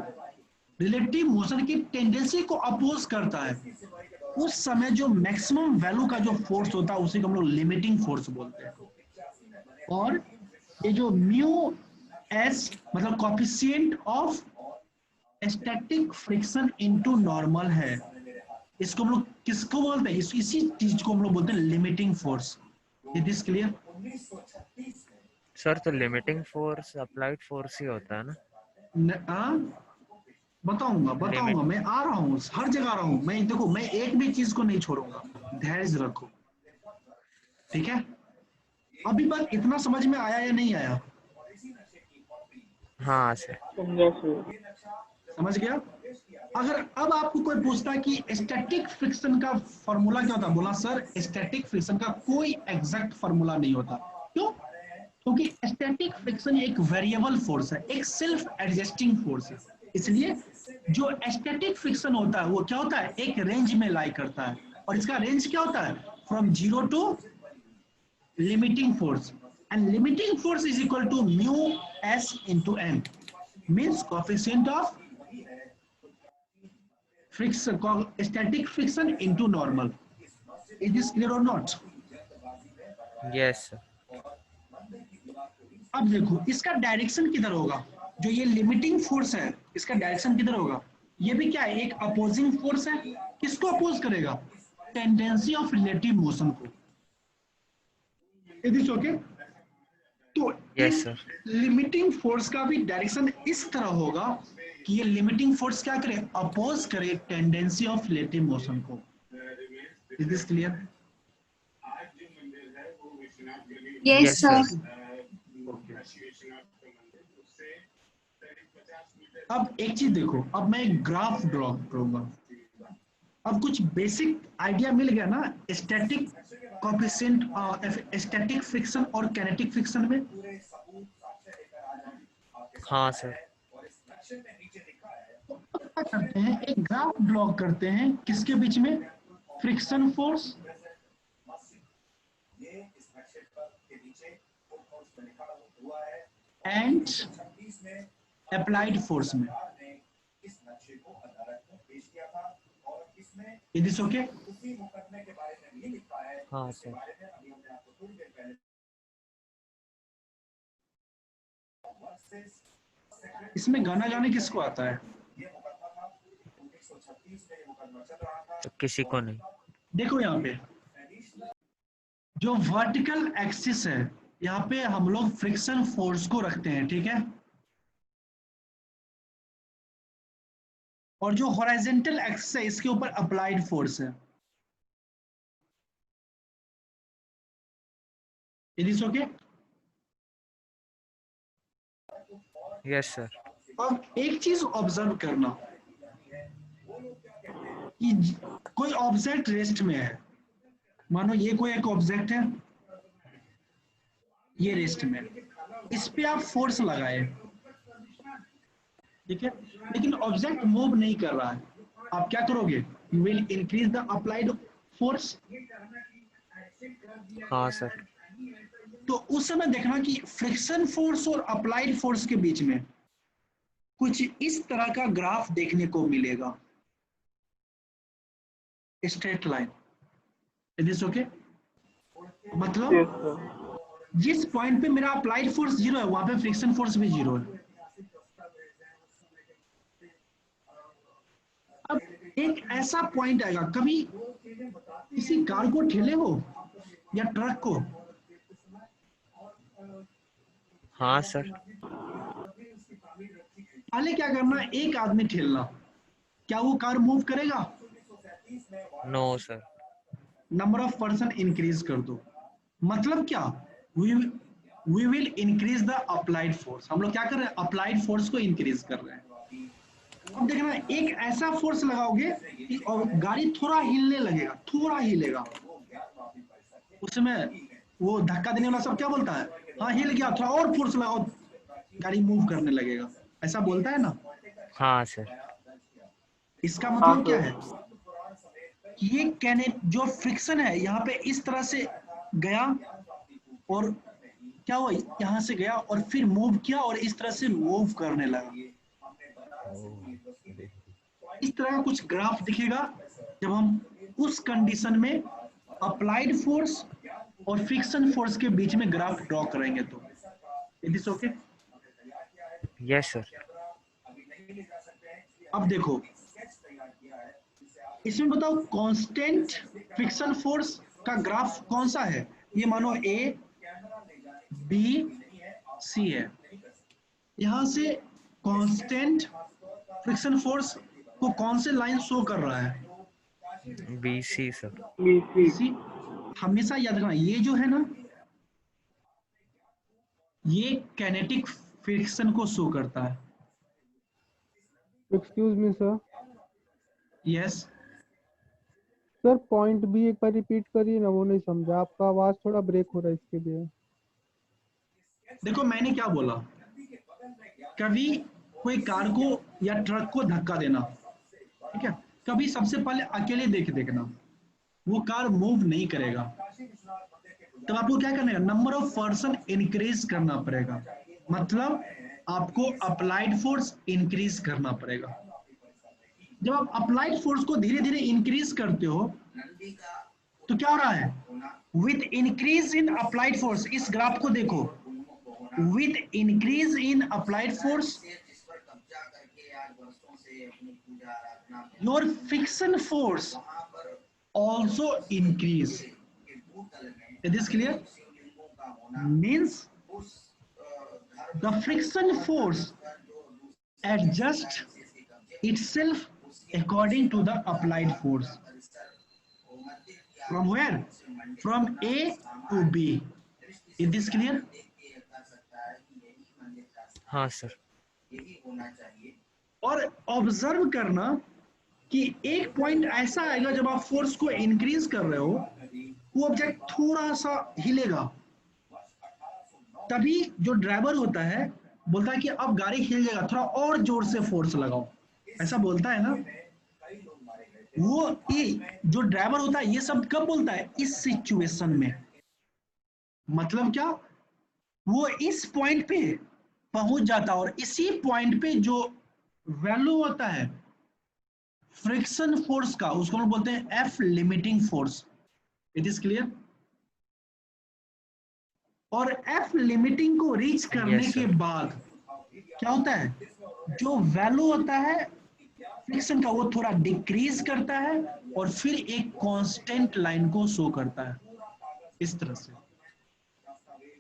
रिलेटिव मोशन की टेंडेंसी को अपोज करता है, उस समय जो मैक्सिमम वैल्यू का जो फोर्स होता है उसी को हम लोग लिमिटिंग फोर्स बोलते हैं। और ये जो म्यू एस मतलब coefficient of aesthetic friction into normal है, इसको हम लोग किसको बोलते हैं? इसी चीज को हम लोग बोलते हैं limiting force. Is this clear? Sir तो लिमिटिंग फोर्स अप्लाइड फोर्स ही होता है ना? बताऊंगा, मैं आ रहा हूँ, हर जगह आ रहा हूँ मैं। देखो, मैं एक भी चीज को नहीं छोड़ूंगा, धैर्य रखो, ठीक है? अभी बात इतना समझ में आया या नहीं आया? हाँ सर। समझा सर। समझ गया? अगर अब आपको कोई पूछता है कि स्टैटिक फ्रिक्शन का फॉर्मूला क्या होता है, बोला सर स्टैटिक फ्रिक्शन का कोई एग्जैक्ट फॉर्मूला नहीं होता। क्यों? क्योंकि स्टैटिक फ्रिक्शन एक वेरिएबल फोर्स है, एक सेल्फ एडजस्टिंग फोर्स है। इसलिए जो स्टैटिक फ्रिक्शन होता है वो क्या होता है, एक रेंज में लाई करता है। और इसका रेंज क्या होता है? From 0 to limiting force. and limiting force is equal to mu s into m, means coefficient of friction, static friction into normal. Is this clear or not? Yes sir. अब देखो इसका डायरेक्शन किधर होगा, जो ये लिमिटिंग फोर्स है इसका direction किधर होगा, ये भी क्या है, एक अपोजिंग फोर्स है, किसको अपोज करेगा, टेंडेंसी ऑफ रिलेटिव मोशन को। Is this okay? तो Yes, इस sir. लिमिटिंग फोर्स का भी डायरेक्शन इस तरह होगा कि ये लिमिटिंग फोर्स क्या करे, अपोज करे टेंडेंसी ऑफ रिलेटिव मोशन को। Is this clear? Yes, sir. अब एक चीज देखो, अब मैं एक ग्राफ ड्रॉ करूंगा। अब कुछ बेसिक आइडिया मिल गया ना स्टैटिक कोएफिशिएंट, स्टैटिक फ्रिक्शन और काइनेटिक फ्रिक्शन में। हाँ सर। क्या करते हैं, एक ग्राफ ड्रॉ करते हैं किसके बीच में, friction force and applied force में। Is this okay? हाँ सर। इसमें गाना गाने किसको आता है? तो किसी को नहीं। देखो यहाँ पे जो वर्टिकल एक्सिस है, यहाँ पे हम लोग फ्रिक्शन फोर्स को रखते हैं, ठीक है। और जो हॉरिजॉन्टल एक्सिस है इसके ऊपर अप्लाइड फोर्स है। It is okay? Yes sir. अब एक चीज ऑब्जर्व करना कि कोई ऑब्जेक्ट रेस्ट में है, मानो ये कोई एक ऑब्जेक्ट है, ये रेस्ट में, इस पे आप फोर्स लगाए, ठीक है, लेकिन ऑब्जेक्ट मूव नहीं कर रहा है, आप क्या करोगे, you will increase the applied force. हाँ सर। तो उस समय देखना कि फ्रिक्शन फोर्स और अप्लाइड फोर्स के बीच में कुछ इस तरह का ग्राफ देखने को मिलेगा, straight line. Is this okay? मतलब Yes, sir. जिस पॉइंट पे मेरा अप्लाइड फोर्स 0 है वहां पे फ्रिक्शन फोर्स भी 0 है। अब एक ऐसा पॉइंट आएगा, कभी किसी कार को ठेले हो या ट्रक को, हाँ सर। पहले क्या करना, एक आदमी ठेलना, क्या वो कार मूव करेगा? No sir. Number of person increase कर दो, मतलब क्या, we will increase the applied force. हम लोग क्या कर रहे हैं, अप्लाइड फोर्स को इंक्रीज कर रहे हैं। अब देखना एक ऐसा फोर्स लगाओगे कि और गाड़ी थोड़ा हिलने लगेगा, थोड़ा हिलेगा, उसमें वो धक्का देने वाला सब क्या बोलता है, हाँ हिल गया, थोड़ा और फोर्स लगाओ, गाड़ी मूव करने लगेगा, ऐसा बोलता है ना। हाँ सर। इसका मतलब क्या है कि ये कहने जो फ्रिक्शन है यहाँ पे इस तरह से गया और क्या हुआ, यहाँ से गया और फिर मूव किया और इस तरह से मूव करने लगा। इस तरह का कुछ ग्राफ दिखेगा जब हम उस कंडीशन में अप्लाइड फोर्स और फ्रिक्शन फोर्स के बीच में ग्राफ ड्रॉ करेंगे। तो it is okay? Yes sir. अब देखो इसमें बताओ कांस्टेंट फ्रिक्शन फोर्स का ग्राफ कौन सा है, ये मानो ए बी सी है, यहां से कांस्टेंट फ्रिक्शन फोर्स को कौन से लाइन शो कर रहा है, BC सर। BC। हमेशा याद रखना ये जो है ना, ये काइनेटिक फ्रिक्शन को शो करता है। Excuse me sir. Yes sir point भी एक बार रिपीट करिए ना, वो नहीं समझा, आपका आवाज थोड़ा ब्रेक हो रहा है इसके लिए। देखो मैंने क्या बोला, कभी कोई कार को या ट्रक को धक्का देना, ठीक है, कभी सबसे पहले अकेले देखना, वो कार मूव नहीं करेगा, तब आपको क्या करना है, नंबर ऑफ पर्सन इंक्रीज करना पड़ेगा, मतलब आपको अप्लाइड फोर्स इंक्रीज करना पड़ेगा। जब आप अप्लाइड फोर्स को धीरे धीरे इंक्रीज करते हो तो क्या हो रहा है, with increase in applied force, इस ग्राफ को देखो, with increase in applied force your friction force also increase. Is this clear? Means the friction force adjusts itself according to the applied force. From where? From A to B. Is this clear? हाँ sir. और observe करना कि एक point ऐसा आएगा जब आप force को इंक्रीज कर रहे हो, वो ऑब्जेक्ट थोड़ा सा हिलेगा, तभी जो ड्राइवर होता है बोलता है कि अब गाड़ी हिल जाएगा, थोड़ा और जोर से फोर्स लगाओ, ऐसा बोलता है ना। वो ये जो ड्राइवर होता है ये सब कब बोलता है, इस सिचुएशन में। मतलब क्या, वो इस पॉइंट पे पहुंच जाता है और इसी पॉइंट पे जो वैल्यू होता है फ्रिक्शन फोर्स का, उसको हम बोलते हैं F limiting force. It is clear? और एफ लिमिटिंग को रीच करने के बाद क्या होता है, जो वैल्यू होता है फ्रिक्शन का वो थोड़ा डिक्रीज करता है और फिर एक कांस्टेंट लाइन को शो करता है इस तरह से।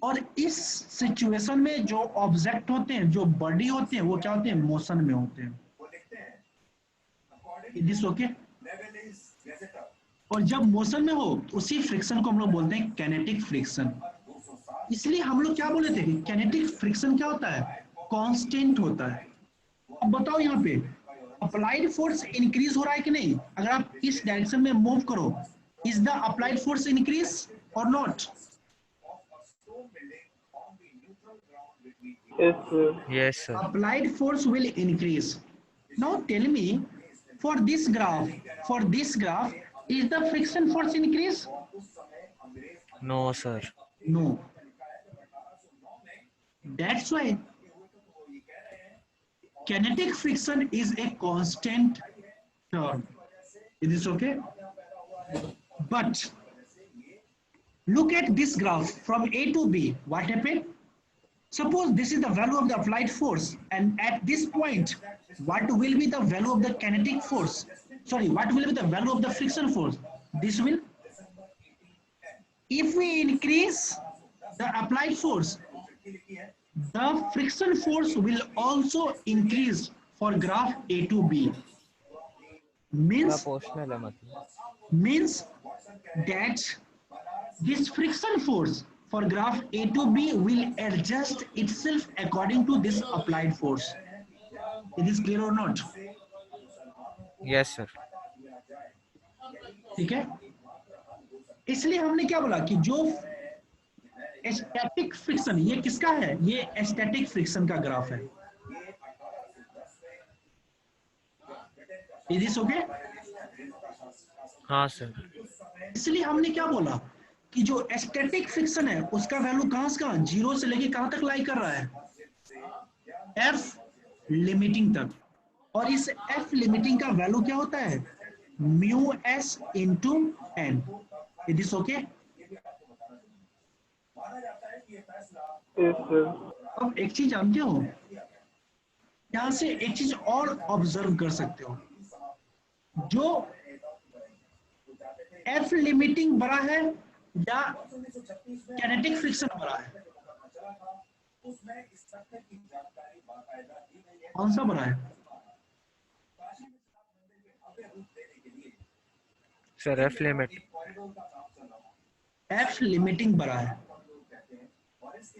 और इस सिचुएशन में जो ऑब्जेक्ट होते हैं, जो बॉडी होते हैं, वो क्या होते हैं, मोशन में होते हैं। This okay? और जब मोशन में हो उसी फ्रिक्शन को हम लोग बोलते हैं कैनेटिक फ्रिक्शन। इसलिए हम लोग क्या बोले थे कि कैनेटिक फ्रिक्शन क्या होता है, कांस्टेंट होता है। अब बताओ यहाँ पे अप्लाइड फोर्स इंक्रीज हो रहा है कि नहीं? अगर आप इस डायरेक्शन में मूव करो, is the applied force increase और not? Yes sir. Applied force will increase. Now tell me, for this graph, is the friction force increase? No sir. No. That's why kinetic friction is a constant term. Is this okay? But look at this graph from A to B. What happened? Suppose this is the value of the applied force, and at this point, what will be the value of the kinetic force? Sorry, what will be the value of the friction force? This will, if we increase the applied force, the friction force will also increase for graph A to B. Means that this friction force for graph A to B will adjust itself according to this applied force. Is this clear or not? Yes sir. ठीक है, इसलिए हमने क्या बोला कि जो static friction, ये किसका है, ये स्टैटिक फ्रिक्शन का ग्राफ है। Is this okay? हाँ सर। इसलिए हमने क्या बोला कि जो स्टैटिक फ्रिक्शन है उसका वैल्यू कहां से कहां, जीरो से लेके कहां तक लाई कर रहा है, एफ लिमिटिंग तक। और इस एफ लिमिटिंग का वैल्यू क्या होता है, mu S into N. Is this okay? अब एक चीज जानते हो, यहां से एक चीज और ऑब्जर्व कर सकते हो, जो एफ लिमिटिंग बड़ा है या किनेटिक फ्रिक्शन बड़ा है, कौन सा बड़ा है? Sir F limit. F limiting बड़ा है।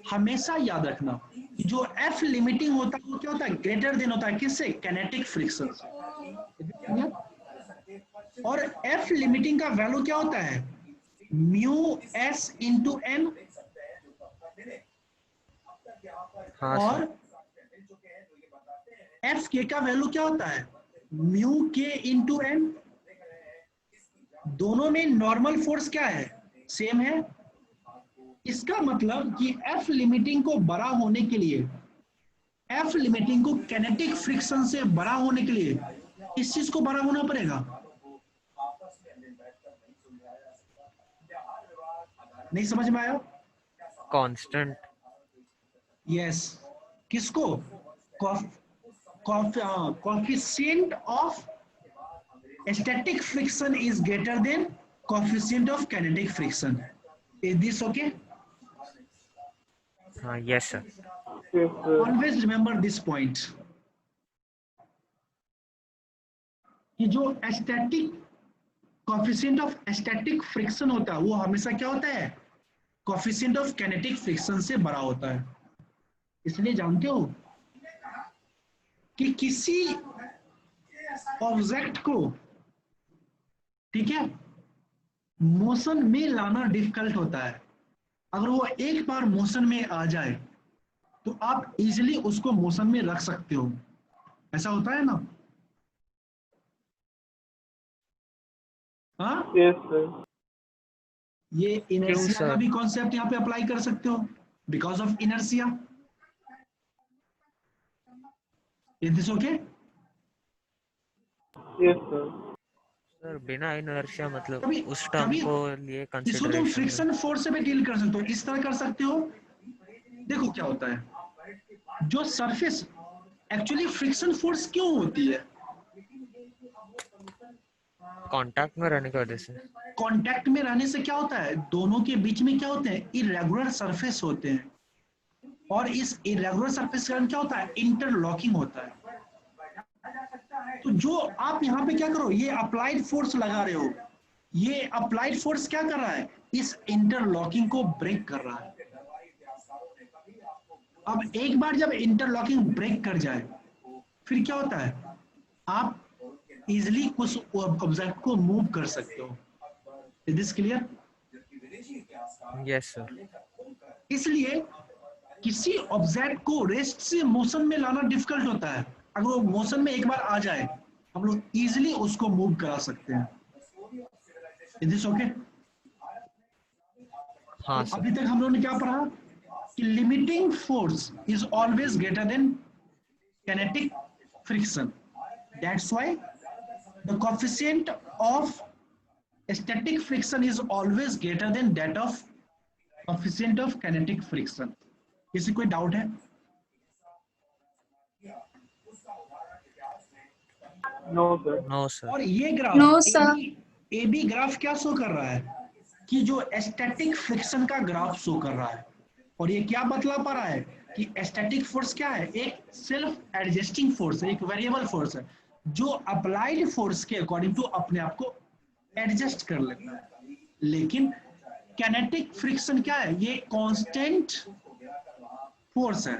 हमेशा याद रखना कि जो एफ लिमिटिंग होता है वो क्या होता है, ग्रेटर देन होता है किससे, किनेटिक फ्रिक्शन से। और एफ लिमिटिंग का वैल्यू क्या होता है, म्यू एस इंटू एन। और एफ के का वैल्यू क्या होता है, म्यू के इंटू एन। दोनों में नॉर्मल फोर्स क्या है, सेम है। इसका मतलब कि एफ लिमिटिंग को बड़ा होने के लिए, एफ लिमिटिंग को कैनेटिक फ्रिक्शन से बड़ा होने के लिए किस चीज को बड़ा होना पड़ेगा? नहीं समझ में आया? कांस्टेंट। यस, किसको? Coefficient of static friction is greater than coefficient of kinetic friction. Is this okay? हाँ yes sir. Yes, sir. Always remember this point कि जो static coefficient of static friction होता है वो हमेशा क्या होता है? coefficient of kinetic friction से बड़ा होता है। इसलिए जानते हो कि किसी ऑब्जेक्ट को, ठीक है, मोशन में लाना डिफिकल्ट होता है। अगर वो एक बार मोशन में आ जाए तो आप इजीली उसको मोशन में रख सकते हो। ऐसा होता है ना? हाँ, Yes, sir. ये इनर्शिया sir? का भी कॉन्सेप्ट यहाँ पे अप्लाई कर सकते हो, because of inertia. Is this okay? Yes, sir. Sir बिना इनर्शिया मतलब कभी- उस टर्म कभी को लिए इसको तुम कंसीडरेशन में। फ्रिक्शन फोर्स से भी डील कर सकते हो, इस तरह कर सकते हो। देखो क्या होता है, जो सरफेस, एक्चुअली फ्रिक्शन फोर्स क्यों होती है? कांटेक्ट में रहने की वजह से। कांटेक्ट में रहने से क्या होता है, दोनों के बीच में क्या होते हैं? इरेगुलर सरफेस होते हैं, और इस इरेगुलर सरफेस के कारण क्या होता है? इंटरलॉकिंग होता है। तो जो आप यहाँ पे क्या करो, ये अप्लाइड फोर्स लगा रहे हो, ये अप्लाइड फोर्स क्या कर रहा है? इस इंटरलॉकिंग को ब्रेक कर रहा है। अब एक बार जब इंटरलॉकिंग ब्रेक कर जाए फिर क्या होता है? आप इजिली उस ऑब्जेक्ट को मूव कर सकते हो। Is this clear? Yes sir. इसलिए किसी ऑब्जेक्ट को रेस्ट से मोशन में लाना डिफिकल्ट होता है। अगर वो मोशन में एक बार आ जाए हम लोग इजिली उसको मूव करा सकते हैं। Is this okay? हाँ सर। अभी तक हम लोगों ने क्या पढ़ा कि limiting force is always greater than kinetic friction. That's why the coefficient of static friction is always greater than that of coefficient of kinetic friction. किसी कोई डाउट है? No, sir. No sir. और ये graph No, sir. A B graph क्या show कर रहा है कि जो स्टैटिक फ्रिक्शन का ग्राफ शो कर रहा है, और ये क्या बतला पा रहा है कि स्टैटिक फोर्स क्या है? एक सेल्फ एडजस्टिंग फोर्स है, एक वेरिएबल फोर्स है जो अप्लाइड फोर्स के अकॉर्डिंग टू अपने आप को एडजस्ट कर लेता है। लेकिन कैनेटिक फ्रिक्शन क्या है? ये कांस्टेंट फोर्स है।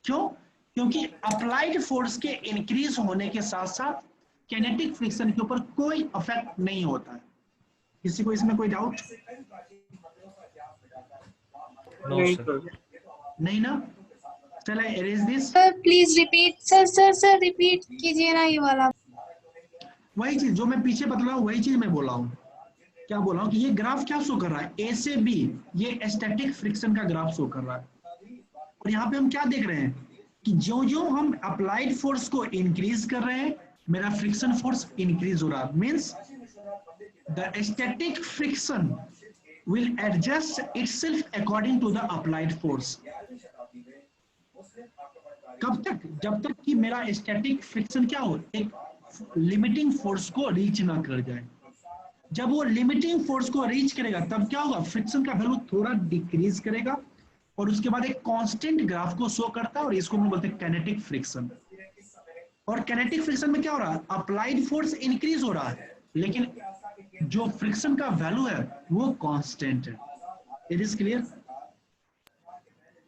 क्यों? क्योंकि अप्लाइड फोर्स के इंक्रीज होने के साथ साथ कैनेटिक फ्रिक्शन के ऊपर कोई इफेक्ट नहीं होता है। किसी को इसमें कोई डाउट? नो नहीं, सर। sir. नहीं ना? चल I erase this. Sir please repeat, sir repeat कीजिए ना ये वाला। वही चीज जो मैं पीछे बता रहा हूँ वही चीज मैं बोला हूँ। क्या बोला हूँ कि ये ग्राफ क्या शो कर रहा है? ए से बी, ये स्टैटिक फ्रिक्शन का ग्राफ शो कर रहा है। और यहाँ पे हम क्या देख रहे हैं कि जो जो हम अप्लाइड फोर्स को इंक्रीज कर रहे हैं मेरा फ्रिक्शन फोर्स इंक्रीज हो रहा है। Means the static friction will adjust itself according to the applied force. कब तक? जब तक कि मेरा स्टैटिक फ्रिक्शन क्या हो, एक लिमिटिंग फोर्स को रीच ना कर जाए। जब वो लिमिटिंग फोर्स को रीच करेगा तब क्या होगा? फ्रिक्शन का वैल्यू थोड़ा डिक्रीज करेगा और उसके बाद एक कांस्टेंट ग्राफ को शो करता है, और इसको हम बोलते हैं कैनेटिक फ्रिक्शन। और कैनेटिक फ्रिक्शन में क्या हो रहा है? अप्लाइड फोर्स इंक्रीज हो रहा है लेकिन जो फ्रिक्शन का वैल्यू है वो कांस्टेंट है। It is clear?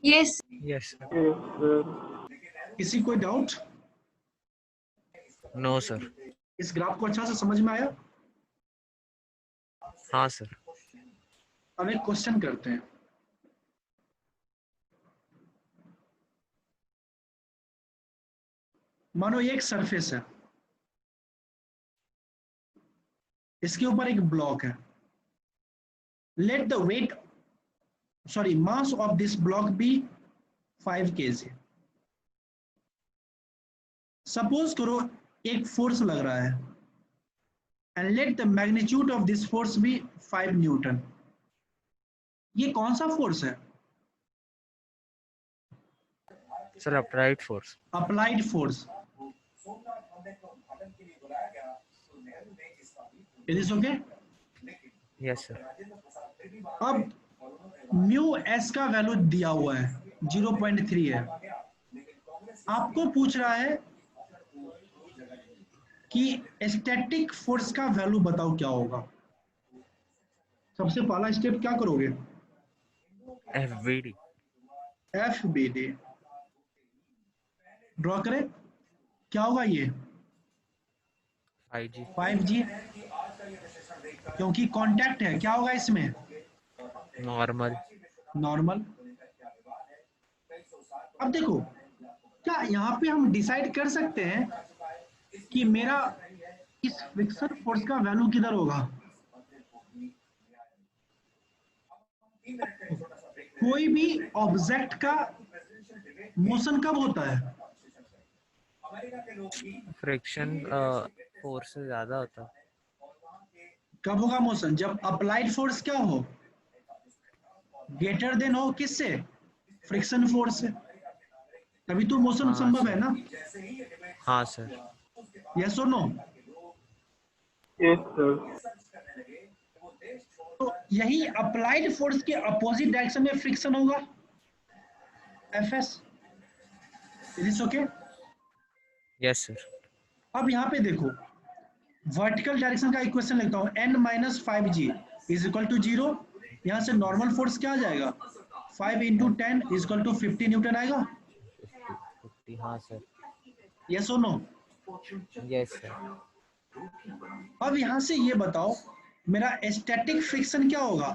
Yes. Yes sir. Yes, sir. किसी कोई डाउट? No sir. इस ग्राफ को अच्छा से समझ में आया? हाँ सर। अब एक क्वेश्चन करते हैं। मानो ये एक सरफेस है, इसके ऊपर एक ब्लॉक है। Let the weight sorry mass of this block be 5 kg। Suppose करो एक फोर्स लग रहा है and let the magnitude of this force be 5 newton. ये कौन सा फोर्स है? Sir applied force. Applied force. It is okay. Yes sir. अब म्यू एस का वैल्यू दिया हुआ है 0.3 है। आपको पूछ रहा है कि स्टैटिक फोर्स का वैल्यू बताओ क्या होगा। सबसे पहला स्टेप क्या करोगे? FBD। FBD ड्रॉ करें। क्या होगा ये? 5G। 5G, क्योंकि कांटेक्ट है। क्या होगा इसमें? नॉर्मल। नॉर्मल। अब देखो, क्या यहाँ पे हम डिसाइड कर सकते हैं कि मेरा इस फ्रिक्शन फोर्स का वैल्यू किधर होगा? कोई भी ऑब्जेक्ट का मोशन कब होता है? फ्रिक्शन फोर्स से ज्यादा होता है। कब होगा मोशन? जब अप्लाइड फोर्स क्या हो? ग्रेटर देन हो किससे? फ्रिक्शन फोर्स से। तभी तो मोशन हाँ संभव सर। है ना? हाँ सर। यस और नो? Yes sir. तो यही अप्लाइड फोर्स के अपोजिट डायरेक्शन में फ्रिक्शन होगा, Fs। Is okay? Yes sir. अब यहाँ पे देखो, वर्टिकल डायरेक्शन का इक्वेशन लिखता हूँ, n - 5g is equal to 0। यहाँ से नॉर्मल फोर्स क्या आ जाएगा? 5 × 10 इज इक्वल टू 50 न्यूटन आएगा। 50। हाँ सर। यस और नो? Yes sir. अब यहाँ से ये बताओ मेरा स्टैटिक फ्रिक्शन क्या होगा?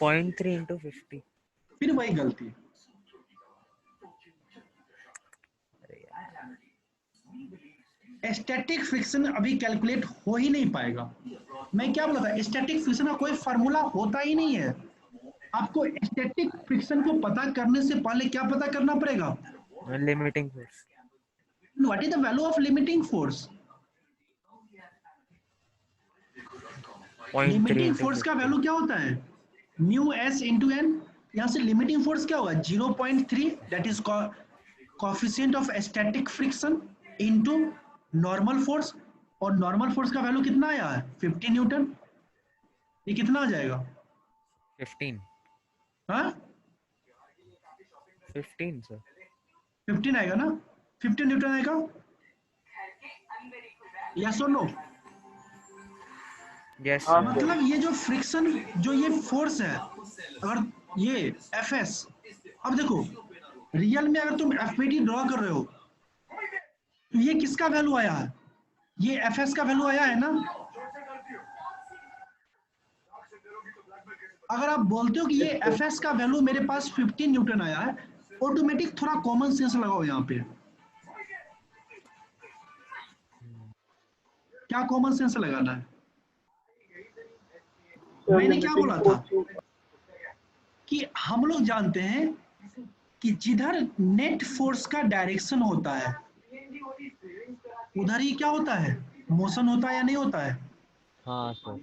0.3 × 50। फिर वही गलती। स्टैटिक फ्रिक्शन अभी कैलकुलेट हो ही नहीं पाएगा। मैं क्या बोला था? स्टैटिक फ्रिक्शन का कोई फार्मूला होता ही नहीं है। आपको स्टैटिक फ्रिक्शन को पता करने से पहले क्या पता करना पड़ेगा? Limiting force. What is the value of limiting force? 0.3 limiting × force का 50। वैल्यू क्या होता है? Mu S into N. यहाँ से लिमिटिंग फोर्स क्या होगा? 0.3, that is coefficient of static friction into normal force. और नॉर्मल फोर्स का वैल्यू कितना आया है? 50 न्यूटन। ये कितना आ जाएगा? 15। हाँ 15 सर। 15 आएगा ना? 15 न्यूटन आएगा। यस और नो? यस हाँ सर। सर। मतलब ये जो फ्रिक्शन, जो ये फोर्स है, अगर ये Fs, अब देखो रियल में अगर तुम FBD ड्रॉ कर रहे हो तो ये किसका वैल्यू आया है? ये Fs का वैल्यू आया है ना? अगर आप बोलते हो कि ये Fs का वैल्यू मेरे पास 15 न्यूटन आया है, ऑटोमेटिक थोड़ा कॉमन सेंस लगाओ यहाँ पे। क्या कॉमन सेंस लगाना है? मैंने क्या बोला था कि हम लोग जानते हैं कि जिधर नेट फोर्स का डायरेक्शन होता है उधर ही क्या होता है? मोशन होता है या नहीं होता है? हाँ सर।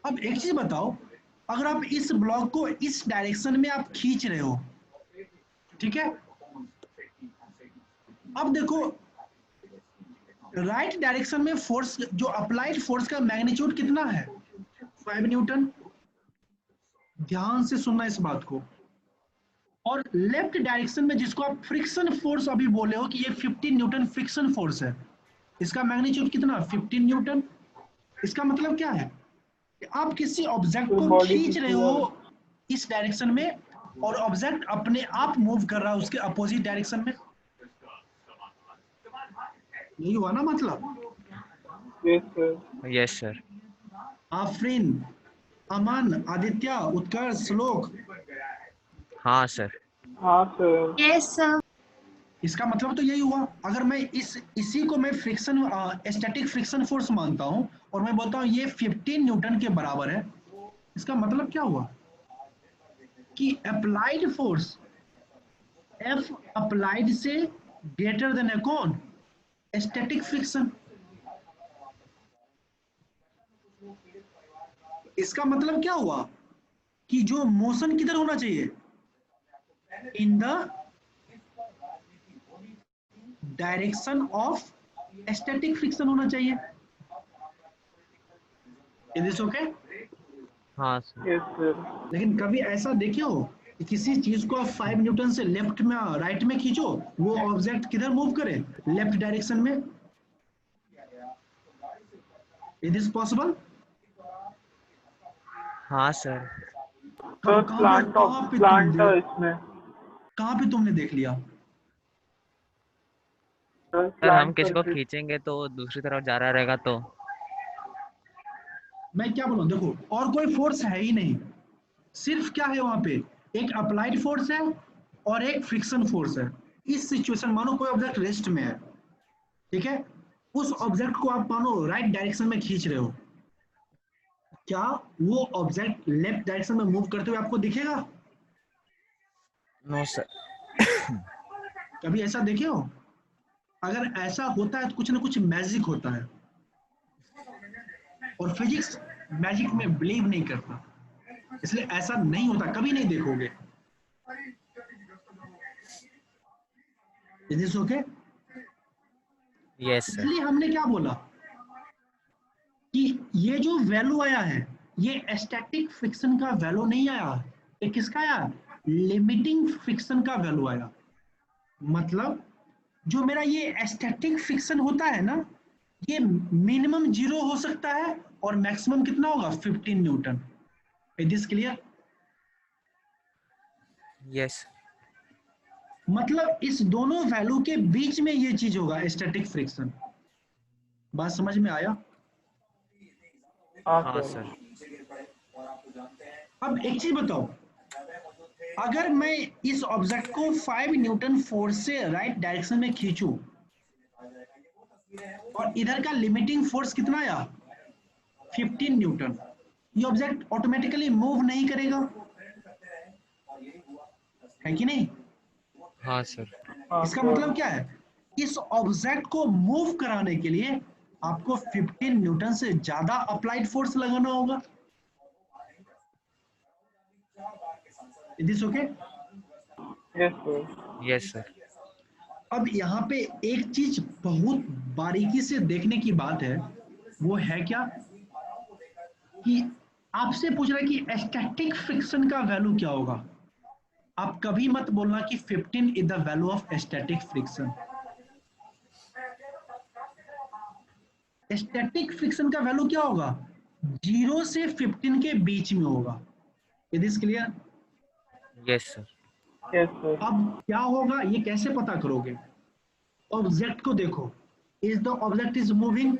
अब एक चीज बताओ, अगर आप इस ब्लॉक को इस डायरेक्शन में आप खींच रहे हो, ठीक है, अब देखो राइट डायरेक्शन में फोर्स, जो अप्लाइड फोर्स का मैग्नीट्यूड कितना है? 5 न्यूटन। ध्यान से सुनना इस बात को। और लेफ्ट डायरेक्शन में जिसको आप फ्रिक्शन फोर्स अभी बोले हो कि ये 15 न्यूटन फ्रिक्शन फोर्स है, इसका मैग्नीट्यूड कितना? 15 न्यूटन। इसका मतलब क्या है? कि आप किसी ऑब्जेक्ट को बॉडी खींच रहे हो इस डायरेक्शन में और ऑब्जेक्ट अपने आप मूव कर रहा है उसके अपोजिट डायरेक्शन में। यही हुआ ना मतलब? Yes sir. Yes sir. Afreen, Aman, Aditya, Utkarsh, Shlok. हाँ सर। हाँ सर। Yes sir. इसका मतलब तो यही हुआ, अगर मैं इसी को मैं फ्रिक्शन स्टैटिक फ्रिक्शन फोर्स मानता हूं और मैं बोलता हूं ये 15 न्यूटन के बराबर है, इसका मतलब क्या हुआ कि अप्लाइड फोर्स एफ अप्लाइड से ग्रेटर देन है कौन, स्टैटिक फ्रिक्शन। इसका मतलब क्या हुआ कि जो मोशन किधर होना चाहिए, इन the direction of static friction होना चाहिए। Is this okay? हाँ सर। Yes sir. लेकिन कभी ऐसा देखे हो कि किसी चीज को आप 5 न्यूटन से लेफ्ट में राइट में खींचो, वो ऑब्जेक्ट किधर मूव करे, लेफ्ट डायरेक्शन में? Is this possible? हाँ सर। सर प्लांट इसमें कहाँ पे तुमने देख लिया? सर सर हम प्लांट किसी को सर्किट। खींचेंगे तो दूसरी तरफ जा रहा रहेगा तो। मैं क्या बोलूं, देखो और कोई फोर्स है ही नहीं, सिर्फ क्या है वहां पे, एक अप्लाइड फोर्स है और एक फ्रिक्शन फोर्स है। इस सिचुएशन मानो कोई ऑब्जेक्ट रेस्ट में है, ठीक है, उस ऑब्जेक्ट को आप मानो राइट डायरेक्शन में खींच रहे हो, क्या वो ऑब्जेक्ट लेफ्ट डायरेक्शन में मूव करते हुए आपको दिखेगा? No sir. कभी ऐसा देखे हो? अगर ऐसा होता है तो कुछ ना कुछ मैजिक होता है, और फिजिक्स मैजिक में बिलीव नहीं करता, इसलिए ऐसा नहीं होता, कभी नहीं देखोगे। Is this okay? Yes sir. इसलिए हमने क्या बोला कि ये जो वैल्यू आया है ये स्टैटिक फ्रिक्शन का वैल्यू नहीं आया, ये किसका आया, लिमिटिंग फ्रिक्शन का वैल्यू आया। मतलब जो मेरा ये स्टैटिक फ्रिक्शन होता है ना, ये मिनिमम 0 हो सकता है और मैक्सिमम कितना होगा, 15 Newton. Is this clear? Yes. मतलब इस दोनों वैल्यू के बीच में ये चीज होगा स्टैटिक फ्रिक्शन। बात समझ में आया? हाँ हाँ सर। सर। अब एक चीज बताओ, अगर मैं इस ऑब्जेक्ट को 5 न्यूटन फोर्स से राइट डायरेक्शन में खींचूं और इधर का लिमिटिंग फोर्स कितना आया, 15 न्यूटन, ये ऑब्जेक्ट ऑटोमेटिकली मूव नहीं करेगा, है कि नहीं? हाँ सर। हाँ इसका सर। मतलब क्या है, इस ऑब्जेक्ट को मूव कराने के लिए आपको 15 न्यूटन से ज्यादा अप्लाइड फोर्स लगाना होगा। Is this okay? Yes sir. Yes sir. अब यहाँ पे एक चीज बहुत बारीकी से देखने की बात है, वो है क्या कि आपसे पूछ रहा है कि स्टैटिक फ्रिक्शन का वैल्यू क्या होगा। आप कभी मत बोलना कि 15 is the value of static friction. Static friction का वैल्यू क्या होगा, 0 से 15 के बीच में होगा। Is this clear? Yes sir. Yes sir. अब क्या होगा ये कैसे पता करोगे, ऑब्जेक्ट को देखो, is the object is moving,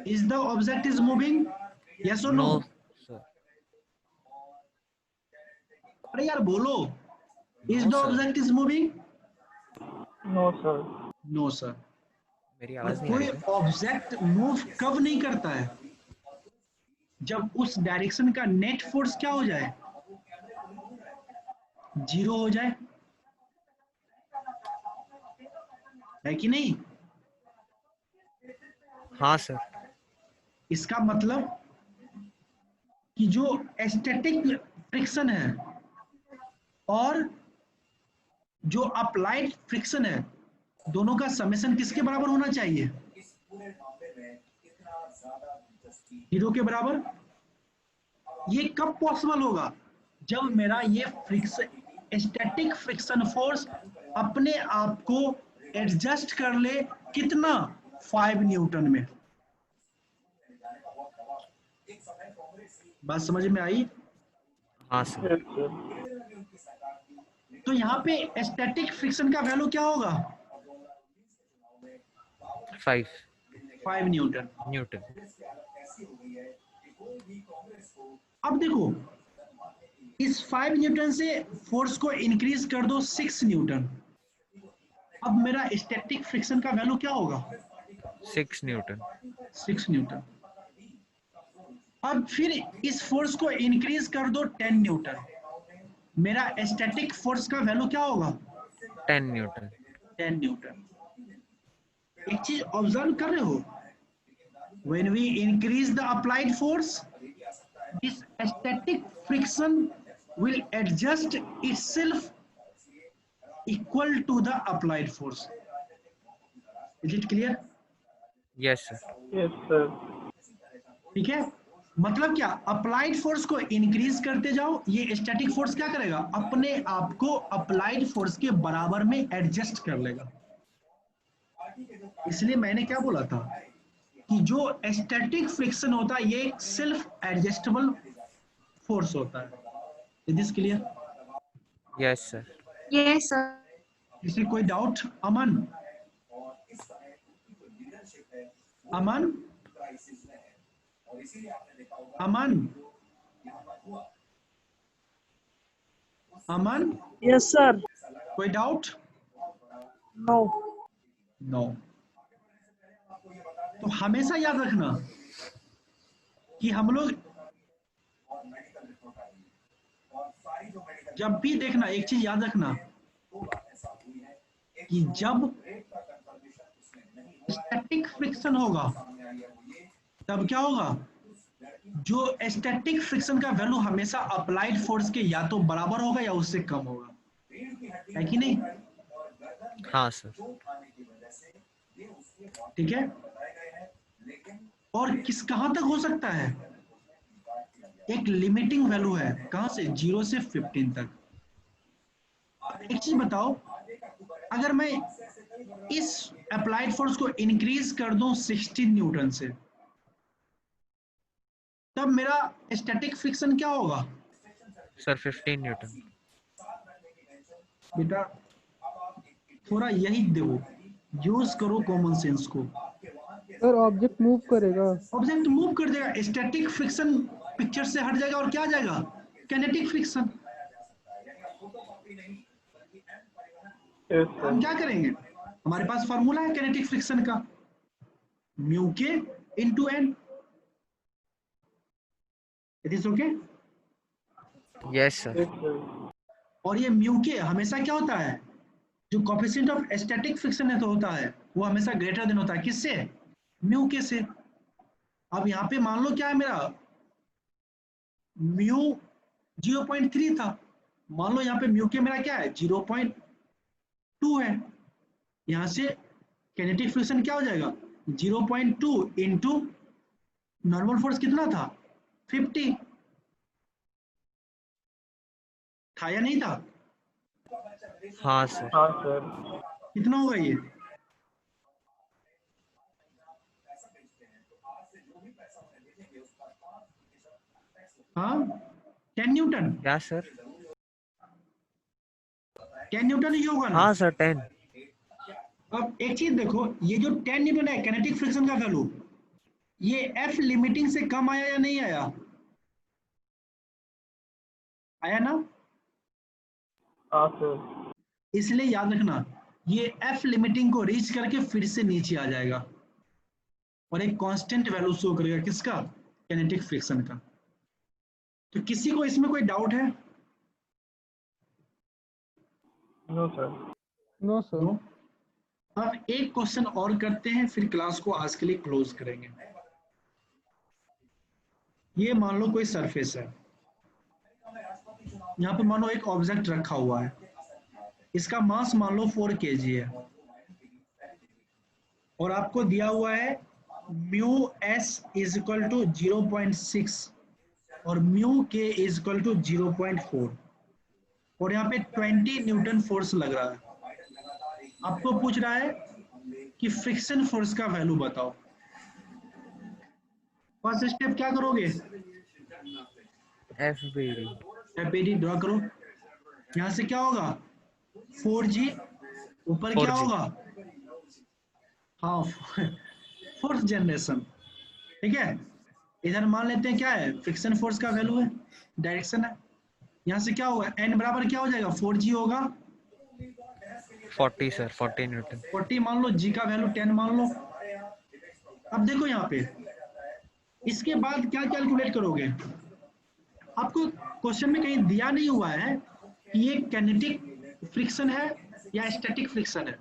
is the object is moving, yes और नो? No sir. अरे यार बोलो, is no the sir. Object is moving? No sir. No sir. मेरी और आवाज नहीं आ कोई रही क्या? ऑब्जेक्ट मूव कब नहीं करता है, जब उस डायरेक्शन का नेट फोर्स क्या हो जाए, 0 हो जाए, है कि नहीं? हाँ सर। इसका मतलब कि जो स्टैटिक फ्रिक्शन है और जो अप्लाइड फ्रिक्शन है, दोनों का समेशन किसके बराबर होना चाहिए, 0 के बराबर। ये कब पॉसिबल होगा, जब मेरा ये फ्रिक्शन स्टैटिक फ्रिक्शन फोर्स अपने आप को एडजस्ट कर ले, कितना, 5 न्यूटन में। बात समझ में आई? हाँ सर। Yes sir. तो यहाँ पे स्टैटिक फ्रिक्शन का वैल्यू क्या होगा, 5 5 न्यूटन। न्यूटन। अब देखो इस 5 न्यूटन से फोर्स को इंक्रीज कर दो 6 न्यूटन। अब मेरा स्टैटिक फ्रिक्शन का वैल्यू क्या होगा? 6 न्यूटन। 6 न्यूटन। अब फिर इस फोर्स को इंक्रीज कर दो 10 न्यूटन। मेरा स्टैटिक फोर्स का वैल्यू क्या होगा? 10 न्यूटन। 10 न्यूटन। एक चीज ऑब्जर्व कर रहे हो, when we increase the applied force, this static friction will adjust itself equal to the applied force. Is it clear? Yes sir. Yes sir. ठीक है, मतलब क्या? अप्लाइड फोर्स को इंक्रीज करते जाओ, ये स्टैटिक फोर्स क्या करेगा? अपने आप को अप्लाइड फोर्स के बराबर में एडजस्ट कर लेगा। इसलिए मैंने क्या बोला था कि जो स्टैटिक फ्रिक्शन होता है ये एक सेल्फ एडजस्टेबल फोर्स होता है। Is this clear? Yes sir. Yes sir. किसी कोई doubt? Aman? Aman? Aman? Aman? Yes sir. कोई डाउट? नो। नो। तो हमेशा याद रखना कि हम लोग जब भी देखना, एक चीज याद रखना कि जब स्टैटिक फ्रिक्शन होगा तब क्या होगा? जो स्टैटिक फ्रिक्शन का वैल्यू हमेशा अप्लाइड फोर्स के या तो बराबर होगा या उससे कम होगा, है कि नहीं? हाँ सर। ठीक है। और कहां तक हो सकता है? एक लिमिटिंग वैल्यू है, कहां से? 0 से 15 तक। एक चीज बताओ, अगर मैं इस अप्लाइड फोर्स को इंक्रीज कर दूं 16 न्यूटन से, तब मेरा स्टैटिक फ्रिक्शन क्या होगा? Sir 15 Newton. बेटा थोड़ा यही देखो, यूज करो कॉमन सेंस को। सर ऑब्जेक्ट मूव करेगा। ऑब्जेक्ट मूव कर देगा, स्टैटिक फ्रिक्शन पिक्चर से हट जाएगा और क्या आ जाएगा? Kinetic friction. हम क्या करेंगे? हमारे पास फॉर्मूला है किनेटिक फ्रिक्शन का, mu K into N. It is okay? Yes sir. और ये म्यू के हमेशा क्या होता है? जो कोएफिशिएंट ऑफ स्टैटिक फ्रिक्शन है तो होता है वो हमेशा ग्रेटर देन होता है किससे? म्यू के से। अब यहाँ पे मान लो क्या है मेरा? म्यू 0.3 था, मान लो यहाँ पे म्यू के मेरा क्या है? 0.2 है। यहाँ से किनेटिक फ्रिक्शन क्या हो जाएगा? 0.2 इंटू नॉर्मल फोर्स कितना था? 50 था या नहीं था? हाँ सर। हाँ सर। कितना होगा ये? हाँ 10 न्यूटन। क्या सर? 10 न्यूटन ही होगा ना? हाँ सर 10। अब एक चीज देखो, ये जो 10 न्यूटन है किनेटिक फ्रिक्शन का वैल्यू, ये एफ लिमिटिंग से कम आया या नहीं आया? आया ना? हाँ सर। इसलिए याद रखना ये एफ लिमिटिंग को रीच करके फिर से नीचे आ जाएगा और एक कांस्टेंट वैल्यू शो करेगा किसका? किनेटिक फ्रिक्शन का। तो किसी को इसमें कोई डाउट है? No sir. No sir. No. अब एक क्वेश्चन और करते हैं फिर क्लास को आज के लिए क्लोज करेंगे। ये मान लो कोई सरफेस है, यहाँ पे मान लो एक ऑब्जेक्ट रखा हुआ है, इसका मास मान लो 4 kg है और आपको दिया हुआ है mu S is equal to 0.6 और म्यू के इज इक्वल टू 0.4 और यहाँ पे 20 न्यूटन फोर्स लग रहा है। आपको पूछ रहा है कि फ्रिक्शन फोर्स का वैल्यू बताओ। फर्स्ट स्टेप क्या करोगे? एफबीडी ड्रॉ करो। यहाँ से क्या होगा? 4G, ऊपर क्या 4G। होगा? हाँ फोर्थ जनरेशन। ठीक है, इधर मान लेते हैं क्या है? फ्रिक्शन फोर्स का वैल्यू है, डायरेक्शन है। यहाँ से क्या होगा, n बराबर क्या हो जाएगा, 4g होगा, 40 सर, 40 न्यूटन। 40 मान लो, g का वैल्यू 10 मान लो। अब देखो यहाँ पे इसके बाद क्या कैलकुलेट करोगे, आपको क्वेश्चन में कहीं दिया नहीं हुआ है कि ये काइनेटिक फ्रिक्शन है या स्टैटिक फ्रिक्शन है,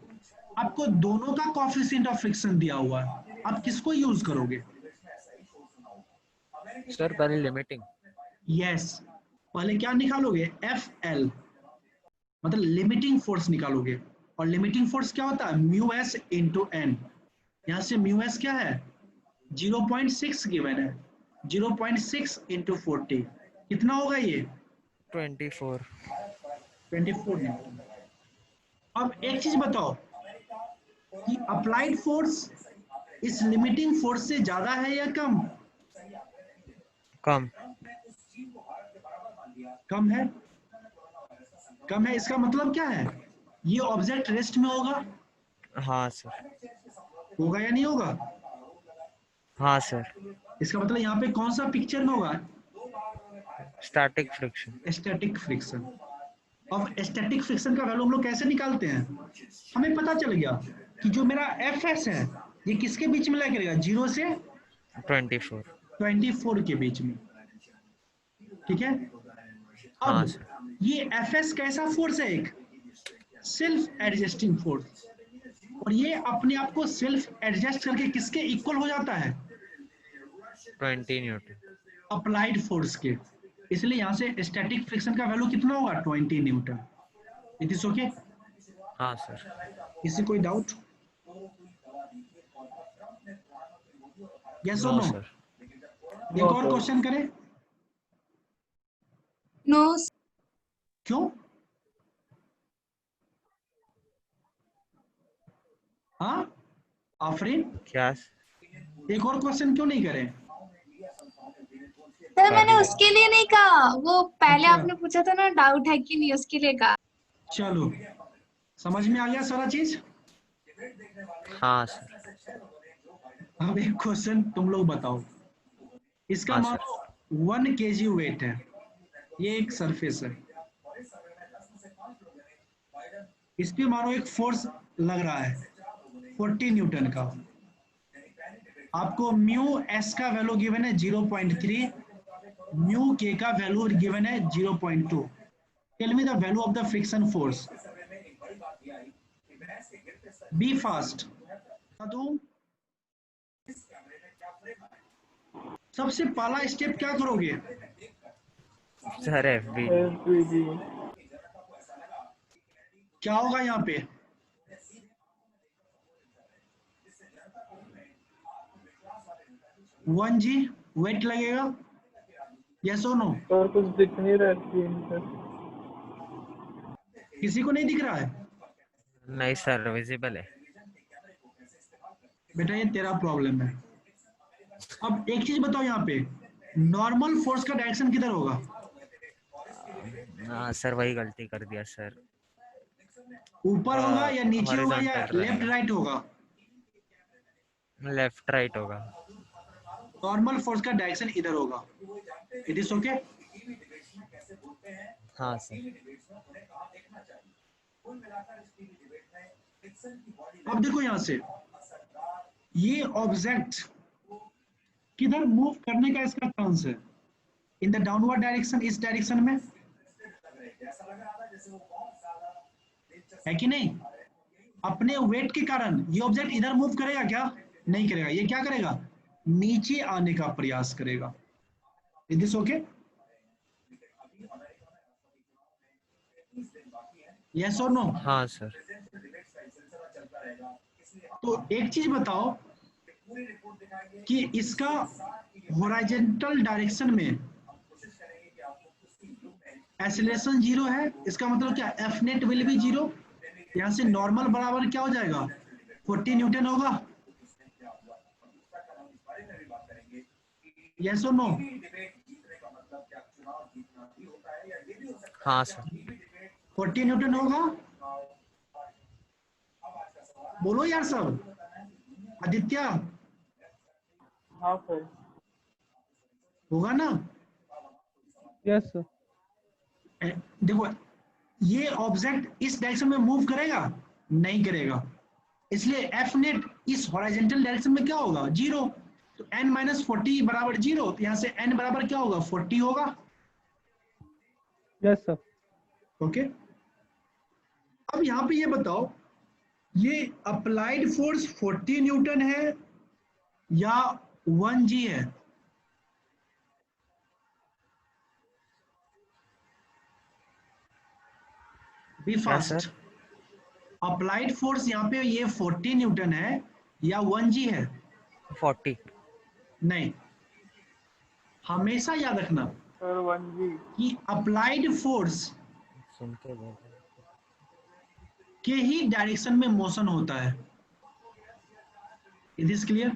आपको दोनों का कोएफिशिएंट ऑफ फ्रिक्शन दिया हुआ है, आप किसको यूज करोगे? सर पहले लिमिटिंग। यस, पहले क्या निकालोगे, FL, मतलब लिमिटिंग फोर्स निकालोगे, और लिमिटिंग फोर्स क्या होता है, म्यू एस इंटू एन। यहाँ से म्यू एस क्या है, 0.6 गिवन है, 0.6 इंटू 40 कितना होगा ये, 24। 24 न्यूटन। अब एक चीज बताओ कि अप्लाइड फोर्स इस लिमिटिंग फोर्स से ज्यादा है या कम? कम। कम है, कम है, इसका मतलब क्या है, ये ऑब्जेक्ट रेस्ट में होगा, हाँ सर। होगा या नहीं होगा? हाँ सर। इसका मतलब यहाँ पे कौन सा पिक्चर में होगा, स्टैटिक फ्रिक्शन। Static friction. अब स्टैटिक फ्रिक्शन का वैल्यू हम लोग कैसे निकालते हैं, हमें पता चल गया कि जो मेरा एफएस है ये किसके बीच में लगेगा, 0 से 24। 24 के बीच में, ठीक है। हाँ अब सर। ये एफएस कैसा फोर्स है, एक सेल्फ एडजस्टिंग फोर्स, और ये अपने आप को सेल्फ एडजस्ट करके किसके इक्वल हो जाता है, 20 न्यूटन। अप्लाइड फोर्स के, इसलिए यहाँ से स्टैटिक फ्रिक्शन का वैल्यू कितना होगा, 20 न्यूटन। It is okay? हाँ सर। किसी कोई डाउट? यस और नो नो? सर। एक और क्वेश्चन करें? नो। क्यों? हाँ आफरीन, क्या? एक और क्वेश्चन क्यों नहीं करें? सर मैंने उसके लिए नहीं कहा, वो पहले अच्छा। आपने पूछा था ना डाउट है कि नहीं, उसके लिए कहा। चलो समझ में आ गया सारा चीज। हाँ सर। अब एक क्वेश्चन तुम लोग बताओ, इसका हाँ मानो 1 kg वेट है, ये एक सरफेस है, इस पे मानो एक फोर्स लग रहा है 40 न्यूटन का, आपको म्यू एस का वैल्यू गिवन है 0.3, म्यू के का वैल्यू गिवन है 0.2, tell me the value of the friction force, be fast. सबसे पहला स्टेप क्या करोगे, सर FB। SBD क्या होगा यहाँ पे, वन जी वेट लगेगा, यस और नो? और कुछ दिख नहीं रहा स्क्रीन पर। किसी को नहीं दिख रहा है? नहीं सर, विजिबल है। बेटा ये तेरा प्रॉब्लम है। अब एक चीज बताओ, यहाँ पे नॉर्मल फोर्स का डायरेक्शन किधर होगा, हाँ सर, वही गलती कर दिया सर। ऊपर होगा या नीचे होगा या हॉरिजॉन्टल लेफ्ट रहेगा। राइट होगा? लेफ्ट राइट होगा। नॉर्मल फोर्स का डायरेक्शन इधर होगा, इट इज ओके? हाँ सर। अब देखो यहाँ से ये ऑब्जेक्ट किधर मूव करने का इसका चांस है, इन द डाउनवर्ड डायरेक्शन, इस डायरेक्शन में, है कि नहीं? अपने वेट के कारण ये ऑब्जेक्ट इधर मूव करेगा क्या, नहीं करेगा, ये क्या करेगा, नीचे आने का प्रयास करेगा। Is this okay? यस और नो? हाँ सर। तो एक चीज बताओ कि इसका हॉरिजॉन्टल डायरेक्शन में एक्सीलरेशन 0 है, इसका मतलब क्या, एफ नेट विल बी 0, यहाँ से नॉर्मल बराबर क्या हो जाएगा, 40 न्यूटन होगा, यस और नो? हाँ सर। 40 न्यूटन होगा, बोलो यार सब, आदित्य हाँ सर। होगा ना? Yes sir. देखो ये ऑब्जेक्ट इस डायरेक्शन में मूव करेगा? नहीं करेगा, इसलिए एफ नेट इस हॉरिजॉन्टल डायरेक्शन में क्या होगा? 0। तो n माइनस 40 बराबर 0, तो यहाँ से n बराबर क्या होगा? 40 होगा। Yes sir. ओके, अब यहाँ पे ये बताओ, ये अप्लाइड फोर्स 40 न्यूटन है या 1g है? बी क्या फास्ट। सर? अप्लाइड फोर्स यहाँ पे ये 40 न्यूटन है या 1g है? 40। नहीं, हमेशा याद रखना सर 1G। कि अप्लाइड फोर्स सुन के बोल। के ही डायरेक्शन में मोशन होता है। It is clear?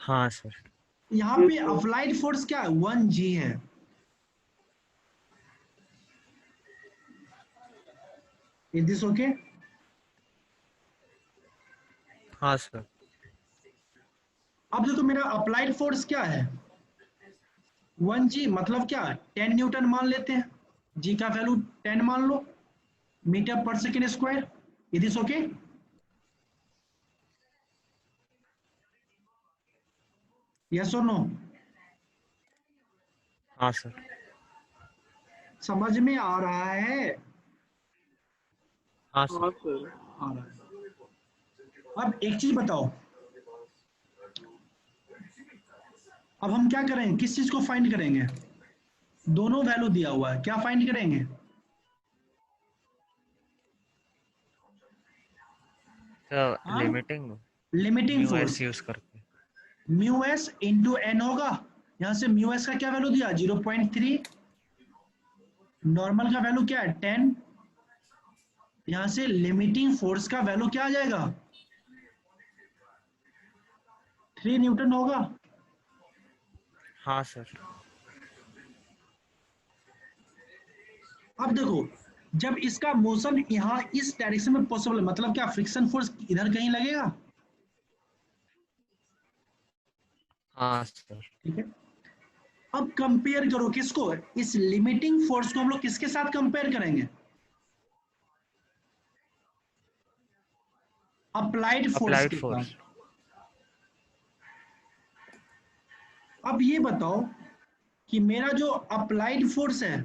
हाँ सर। यहाँ पे अप्लाइड फोर्स क्या है? 1g है। Is this okay? हाँ सर। अब देखो मेरा अप्लाइड फोर्स क्या है? 1g, मतलब क्या? 10 न्यूटन मान लेते हैं, g का वैल्यू 10 मान लो, metre per second square. Is this okay? Yes और नो? हाँ सर। समझ में आ रहा है? हाँ सर। हाँ सर। आ रहा है। अब एक चीज बताओ, अब हम क्या करेंगे? किस चीज को फाइंड करेंगे? दोनों वैल्यू दिया हुआ है, क्या फाइंड करेंगे? तो limiting limiting mu S force use करके। म्यू एस इंटू एन होगा। यहां से म्यू एस का क्या वैल्यू दिया? 0.3। नॉर्मल का वैल्यू क्या है? 10। यहां से लिमिटिंग फोर्स का वैल्यू क्या आ जाएगा? 3 न्यूटन होगा। हाँ सर। अब देखो, जब इसका मोशन यहाँ इस डायरेक्शन में पॉसिबल है, मतलब क्या फ्रिक्शन फोर्स इधर कहीं लगेगा? हाँ सर। ठीक है, अब कंपेयर करो किसको? इस लिमिटिंग फोर्स को हम लोग किसके साथ कंपेयर करेंगे? अप्लाइड फोर्स अप्लाइड के फोर्स। साथ। अब ये बताओ कि मेरा जो अप्लाइड फोर्स है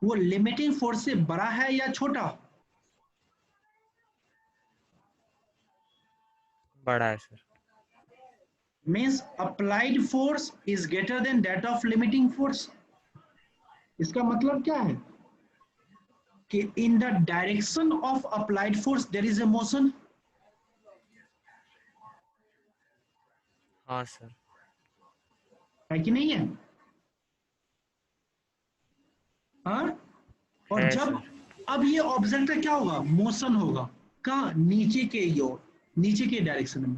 वो लिमिटिंग फोर्स से बड़ा है या छोटा? बड़ा है sir. Means applied force is greater than that of limiting force. इसका मतलब क्या है कि in the direction of applied force there is a motion. हाँ सर। है कि नहीं है? हाँ? और है जब सर। अब ये ऑब्जेक्ट का क्या होगा? मोशन होगा। कहाँ? नीचे के ओर, नीचे के डायरेक्शन में।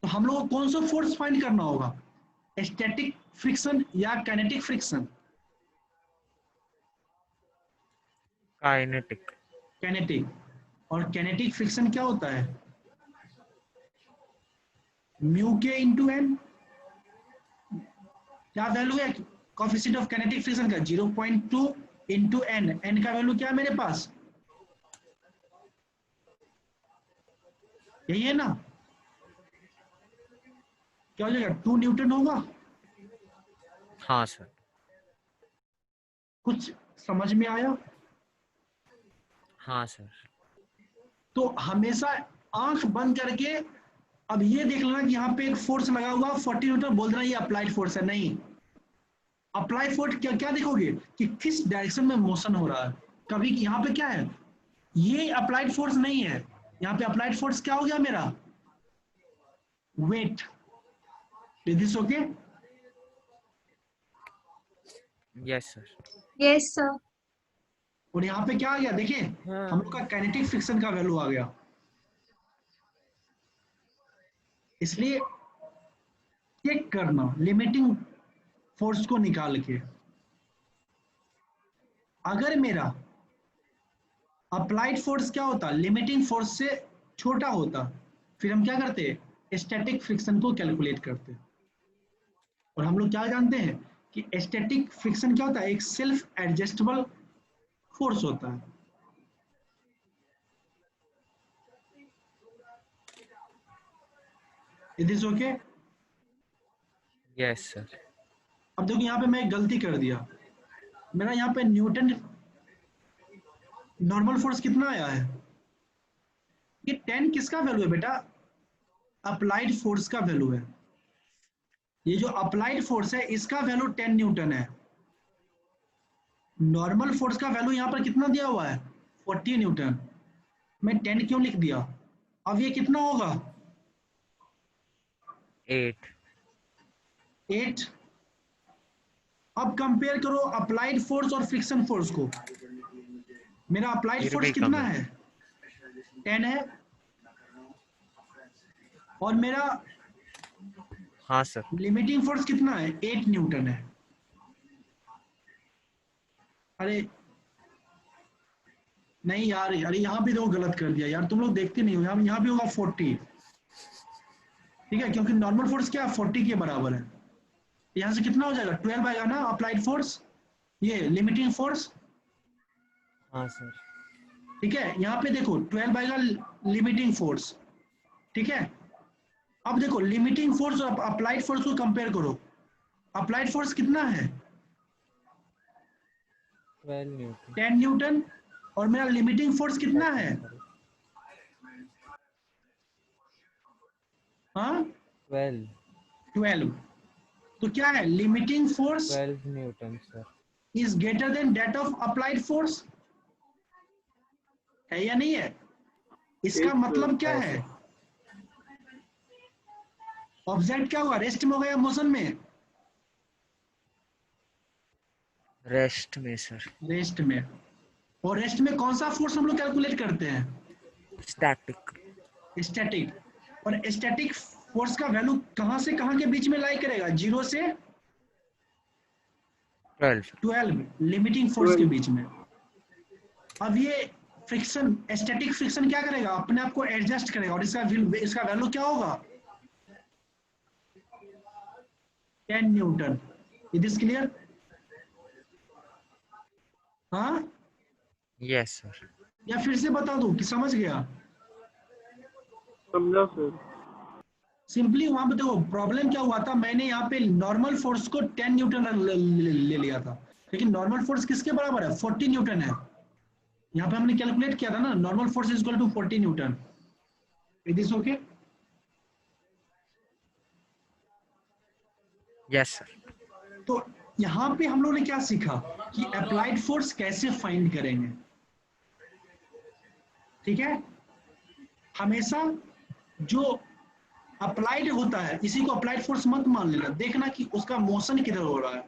तो हम लोग को कौन सा फोर्स फाइंड करना होगा? स्टैटिक फ्रिक्शन या काइनेटिक फ्रिक्शन? काइनेटिक। काइनेटिक। और काइनेटिक फ्रिक्शन क्या होता है? Mu k into N. क्या वैल्यू है कोएफिशिएंट ऑफ काइनेटिक फ्रिक्शन का? 0.2 इंटू एन। एन का वैल्यू क्या है मेरे पास? यही है ना? क्या हो जाएगा? 2 न्यूटन होगा। हाँ सर। कुछ समझ में आया? हाँ सर। तो हमेशा आंख बंद करके अब ये देख लेना कि यहाँ पे एक फोर्स लगा हुआ 40 न्यूटन, बोल देना ये अप्लाइड फोर्स है। नहीं, अप्लाइड फोर्स क्या क्या देखोगे कि किस डायरेक्शन में मोशन हो रहा है। कभी यहाँ पे क्या है? ये अप्लाइड फोर्स नहीं है। यहाँ पे अप्लाइड फोर्स क्या हो गया मेरा? Weight. Is this okay? Yes sir. Yes sir. और यहाँ पे क्या आ गया? देखिए हम लोग का काइनेटिक फ्रिक्शन का वैल्यू आ गया। इसलिए चेक करना लिमिटिंग फोर्स को निकाल के। अगर मेरा अप्लाइड फोर्स क्या होता? लिमिटिंग फोर्स से छोटा होता, फिर हम क्या करते? स्टैटिक फ्रिक्शन को कैलकुलेट करते। और हम लोग क्या जानते हैं कि स्टैटिक फ्रिक्शन क्या होता है, एक सेल्फ एडजस्टेबल फोर्स होता है। It is okay. Yes sir. अब देखो यहाँ पे मैं एक गलती कर दिया, मेरा यहाँ पे न्यूटन नॉर्मल फोर्स कितना आया है, ये 10 किसका वैल्यू है बेटा, अप्लाइड फोर्स का वैल्यू है। ये जो अप्लाइड फोर्स है इसका वैल्यू 10 न्यूटन है। नॉर्मल फोर्स का वैल्यू यहाँ पर कितना दिया हुआ है, 40 न्यूटन। मैं 10 क्यों लिख दिया, अब ये कितना होगा, 8। अब कंपेयर करो अप्लाइड फोर्स और फ्रिक्शन फोर्स को। मेरा अप्लाइड फिर फोर्स भी कम कितना है। है, 10 है, और मेरा हाँ सर। लिमिटिंग फोर्स कितना है, 8 न्यूटन है। अरे नहीं यार, अरे यहाँ भी देखो गलत कर दिया यार, तुम लोग देखते नहीं हो, यहाँ भी होगा 40, ठीक है, क्योंकि नॉर्मल फोर्स क्या 40 के बराबर है। यहाँ से कितना हो जाएगा, 12 आएगा ना अप्लाइड फोर्स, ये लिमिटिंग फोर्स, हाँ सर। ठीक है। यहाँ पे देखो 12 आएगा लिमिटिंग फोर्स, ठीक है। अब देखो लिमिटिंग फोर्स और अप्लाइड फोर्स को कंपेयर करो। अप्लाइड फोर्स कितना है, 12 न्यूटन। 10 न्यूटन, और मेरा लिमिटिंग फोर्स कितना है, हाँ 12। तो क्या है, limiting force 12 Newton sir. Is greater than that of applied force, है या नहीं है। इसका Yes, मतलब क्या है है, सर। ऑब्जेक्ट क्या हुआ, रेस्ट में हो गया, मोशन में, रेस्ट में सर। रेस्ट में। और रेस्ट में कौन सा फोर्स हम लोग कैलकुलेट करते हैं, स्टैटिक। स्टैटिक। और स्टैटिक फोर्स का वैल्यू कहां से कहां के बीच में लाई करेगा, 0 से 12 लिमिटिंग फोर्स के बीच में। अब ये फ्रिक्शन, स्टैटिक फ्रिक्शन क्या करेगा, अपने आप को एडजस्ट करेगा, और इसका वैल्यू क्या होगा, 10 न्यूटन। इट इज क्लियर, हाँ, यस सर। या फिर से बता दूं कि समझ गया। समझा सर। सिंपली वहां पे देखो प्रॉब्लम क्या हुआ था, मैंने यहाँ पे नॉर्मल फोर्स को 10 न्यूटन ले लिया था, लेकिन नॉर्मल फोर्स किसके बराबर है, 40 न्यूटन है। यहाँ पे हमने कैलकुलेट किया था ना, normal force is equal to 40 newton. It is okay. Yes sir. तो यहाँ पे हम लोग ने क्या सीखा कि अप्लाइड फोर्स कैसे फाइंड करेंगे, ठीक है। हमेशा जो अप्लाइड होता है इसी को अप्लाइड फोर्स मत मान लेना, देखना कि उसका मोशन किधर हो रहा है,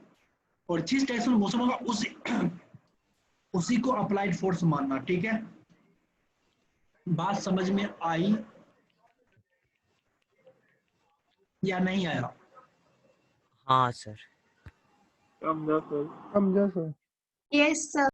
और जिस डायरेक्शन में मोशन होगा उसी को अप्लाइड फोर्स मानना, ठीक है। बात समझ में आई या नहीं आया, हाँ सर। समझा सर। समझा सर। Yes sir.